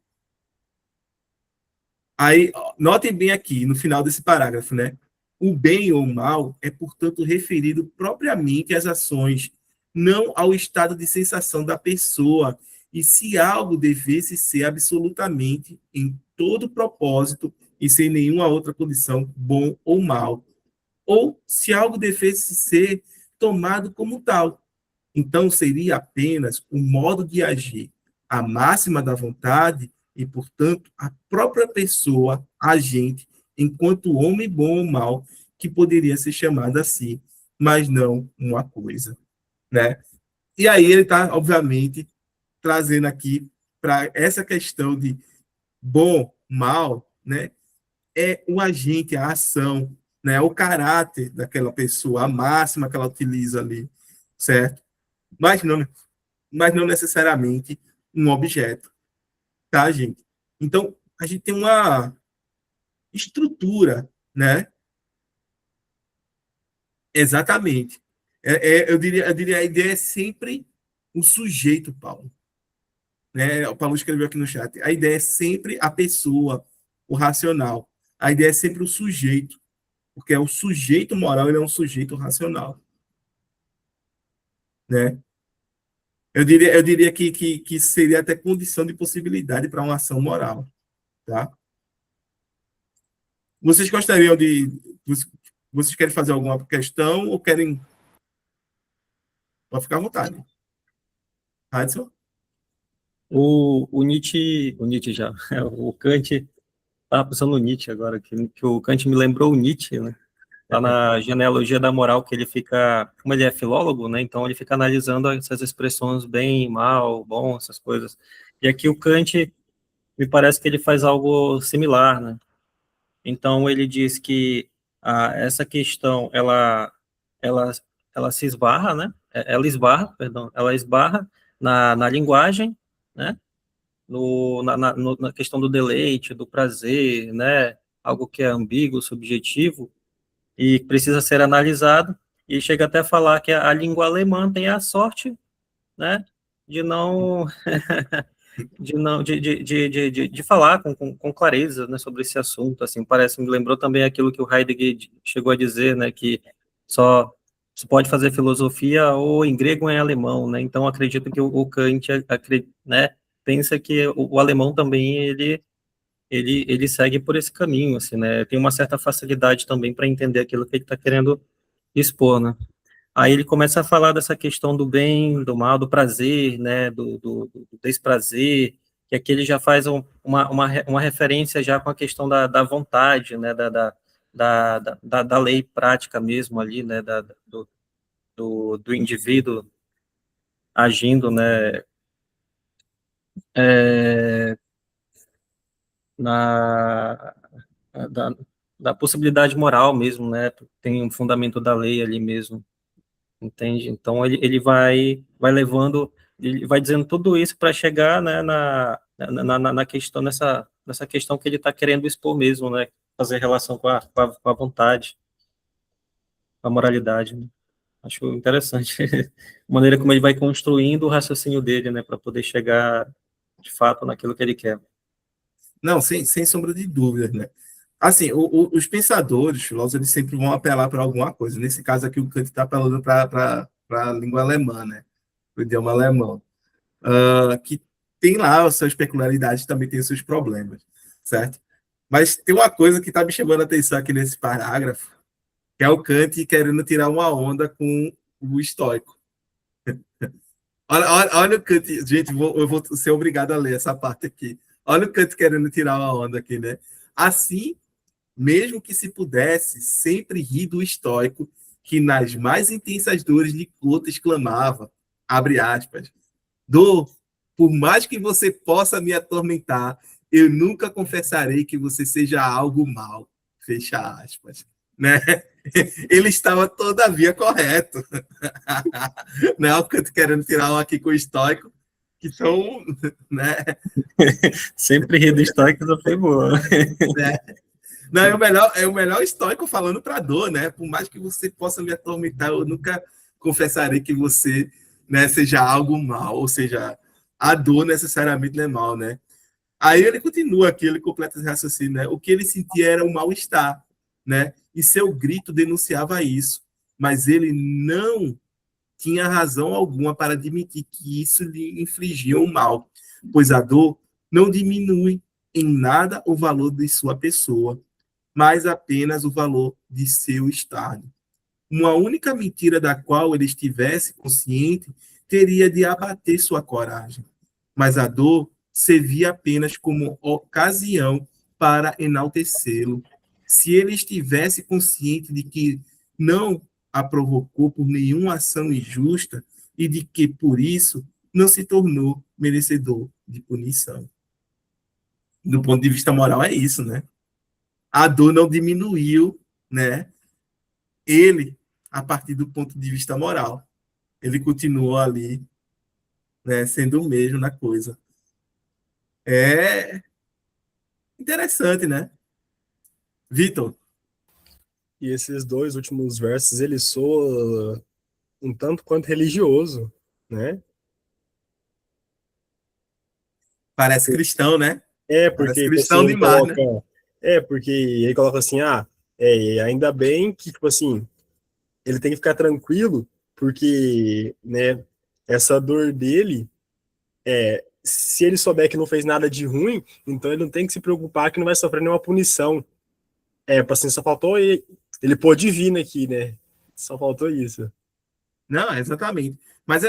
Aí, notem bem aqui, no final desse parágrafo, né? O bem ou mal é, portanto, referido propriamente às ações, não ao estado de sensação da pessoa, e se algo devesse ser absolutamente, em todo propósito e sem nenhuma outra condição, bom ou mal, ou se algo devesse ser tomado como tal. Então, seria apenas o modo de agir, a máxima da vontade e, portanto, a própria pessoa, agente, enquanto homem bom ou mal, que poderia ser chamada assim, mas não uma coisa, né? E aí ele está, obviamente, trazendo aqui para essa questão de bom, mal, né? É o agente, a ação, né? O caráter daquela pessoa, a máxima que ela utiliza ali, certo? Mas não, mas não necessariamente um objeto, tá, gente? Então, a gente tem uma estrutura, né? Exatamente. Eu diria, a ideia é sempre o sujeito, Paulo. Né? O Paulo escreveu aqui no chat. A ideia é sempre a pessoa, o racional. A ideia é sempre o sujeito, porque é o sujeito moral, ele é um sujeito racional, né? Eu diria que seria até condição de possibilidade para uma ação moral, tá? Vocês gostariam de... Vocês querem fazer alguma questão ou querem... Pode ficar à vontade. Hudson? O Nietzsche já, o Kant, estava pensando no Nietzsche agora, que o Kant me lembrou o Nietzsche, né? Lá na genealogia da moral, que ele fica, como ele é filólogo, né? Então ele fica analisando essas expressões bem, mal, bom, essas coisas. E aqui o Kant, me parece que ele faz algo similar, né? Então ele diz que essa questão, ela, ela se esbarra, né? Ela esbarra na linguagem, né? Na questão do deleite, do prazer, né? Algo que é ambíguo, subjetivo, e precisa ser analisado, e chega até a falar que a língua alemã tem a sorte, né, de não de falar com clareza, né, sobre esse assunto, assim, me lembrou também aquilo que o Heidegger chegou a dizer, né, que só se pode fazer filosofia ou em grego ou em alemão, né, então acredito que o Kant, né, pensa que o alemão também, ele segue por esse caminho, assim, né, tem uma certa facilidade também para entender aquilo que ele está querendo expor, né. Aí ele começa a falar dessa questão do bem, do mal, do prazer, né, do desprazer, que aqui ele já faz uma referência já com a questão da vontade, né, da lei prática mesmo ali, né, do indivíduo agindo, né, na, da, da possibilidade moral mesmo, né, tem um fundamento da lei ali mesmo. Entende? Então ele vai levando, ele vai dizendo tudo isso para chegar, né, na questão, nessa questão que ele está querendo expor mesmo, né? Fazer relação com a vontade, com a moralidade, né? Acho interessante a maneira como ele vai construindo o raciocínio dele, né, para poder chegar de fato naquilo que ele quer. Não, sem sombra de dúvidas, né? Assim, os pensadores, os filósofos, eles sempre vão apelar para alguma coisa. Nesse caso aqui, o Kant está apelando para a língua alemã, né? O idioma alemão. Que tem lá as suas peculiaridades, também tem os seus problemas, certo? Mas tem uma coisa que está me chamando a atenção aqui nesse parágrafo, que é o Kant querendo tirar uma onda com o estoico. Olha o Kant, gente, eu vou ser obrigado a ler essa parte aqui. Olha o Kant querendo tirar uma onda aqui, né? Assim, mesmo que se pudesse sempre rir do estoico, que nas mais intensas dores de Cota exclamava, abre aspas, dor, por mais que você possa me atormentar, eu nunca confessarei que você seja algo mal, fecha aspas. Né? Ele estava todavia correto. Né? O Kant querendo tirar um aqui com o estoico, que são, né? Sempre rir do estoico já foi boa. Né? Não, é o melhor estoico falando para a dor, né? Por mais que você possa me atormentar, eu nunca confessarei que você, né, seja algo mal, ou seja, a dor necessariamente não é mal, né? Aí ele continua aqui, ele completa esse raciocínio, né? O que ele sentia era um mal-estar, né? E seu grito denunciava isso, mas ele não tinha razão alguma para admitir que isso lhe infligia um mal, pois a dor não diminui em nada o valor de sua pessoa, mas apenas o valor de seu estado. Uma única mentira da qual ele estivesse consciente teria de abater sua coragem, mas a dor servia apenas como ocasião para enaltecê-lo. Se ele estivesse consciente de que não a provocou por nenhuma ação injusta e de que, por isso, não se tornou merecedor de punição. Do ponto de vista moral, é isso, né? A dor não diminuiu, né? Ele, a partir do ponto de vista moral. Ele continuou ali, né, sendo o mesmo na coisa. É interessante, né? Vitor, E esses dois últimos versos, ele soa um tanto quanto religioso, né? parece cristão, né? Parece Porque tipo assim, cristão ele demais, coloca. né? Porque ele coloca assim, ainda bem que, tipo assim, ele tem que ficar tranquilo, porque, né, essa dor dele, se ele souber que não fez nada de ruim, então ele não tem que se preocupar que não vai sofrer nenhuma punição. Assim, só faltou ele pôr divino aqui, né? Só faltou isso. Não, exatamente. Mas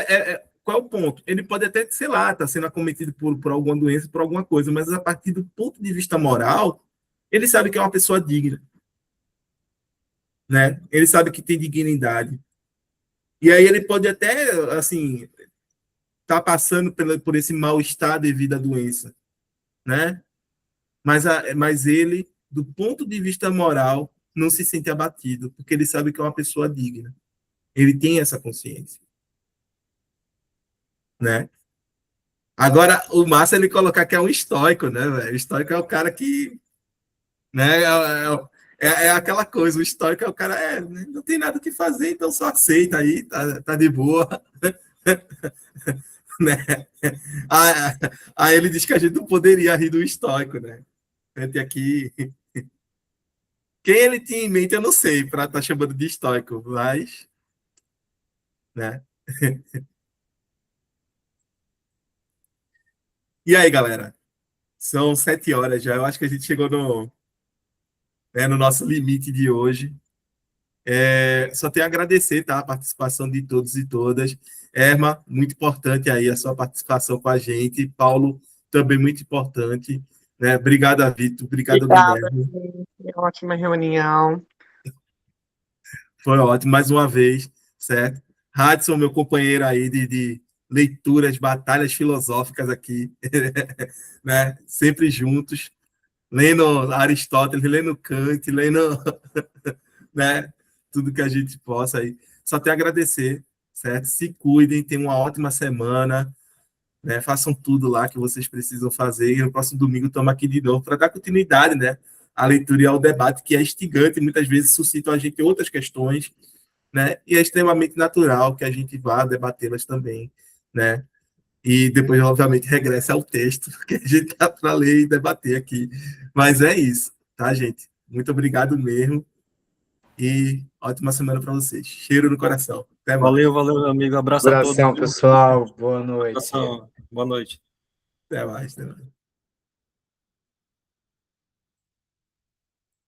qual é o ponto? Ele pode até, sei lá, estar sendo acometido por alguma doença, por alguma coisa, mas a partir do ponto de vista moral, ele sabe que é uma pessoa digna, né? Ele sabe que tem dignidade. E aí ele pode até, assim, estar passando por esse mal-estar devido à doença, né? Mas ele, do ponto de vista moral, não se sente abatido, porque ele sabe que é uma pessoa digna. Ele tem essa consciência, né? Agora, o massa é ele colocar que é um estoico, né, velho? O estoico é o cara que, né, é aquela coisa, o estoico é o cara, não tem nada o que fazer, então só aceita aí, tá de boa, né? Aí ele diz que a gente não poderia rir do estoico, né? A gente aqui... Quem ele tinha em mente, eu não sei, para estar chamando de estoico, mas, né? E aí, galera? São 7 horas já. Eu acho que a gente chegou no nosso limite de hoje. Só tenho a agradecer, tá, a participação de todos e todas. Erma, muito importante aí a sua participação com a gente. Paulo, também muito importante. Né? Obrigado, Vitor. Obrigado, Obrigada, Guilherme. gente. Ótima reunião. Foi ótimo, mais uma vez, certo? Hadson, meu companheiro aí de leituras, batalhas filosóficas aqui, né? Sempre juntos, lendo Aristóteles, lendo Kant, lendo, né? Tudo que a gente possa aí. Só tenho a agradecer, certo? Se cuidem, tenham uma ótima semana, né? Façam tudo lá que vocês precisam fazer. E no próximo domingo estamos aqui de novo para dar continuidade, né? À leitura e ao debate, que é instigante e muitas vezes suscita a gente outras questões, né? E é extremamente natural que a gente vá debatê-las também, né? E depois, obviamente, regressa ao texto que a gente está para ler e debater aqui. Mas é isso, tá, gente? Muito obrigado mesmo e ótima semana para vocês. Cheiro no coração. Até mais. Valeu, meu amigo. Abraço a todos. Abração, pessoal. Boa noite. Abração. Boa noite. Até mais. Até mais.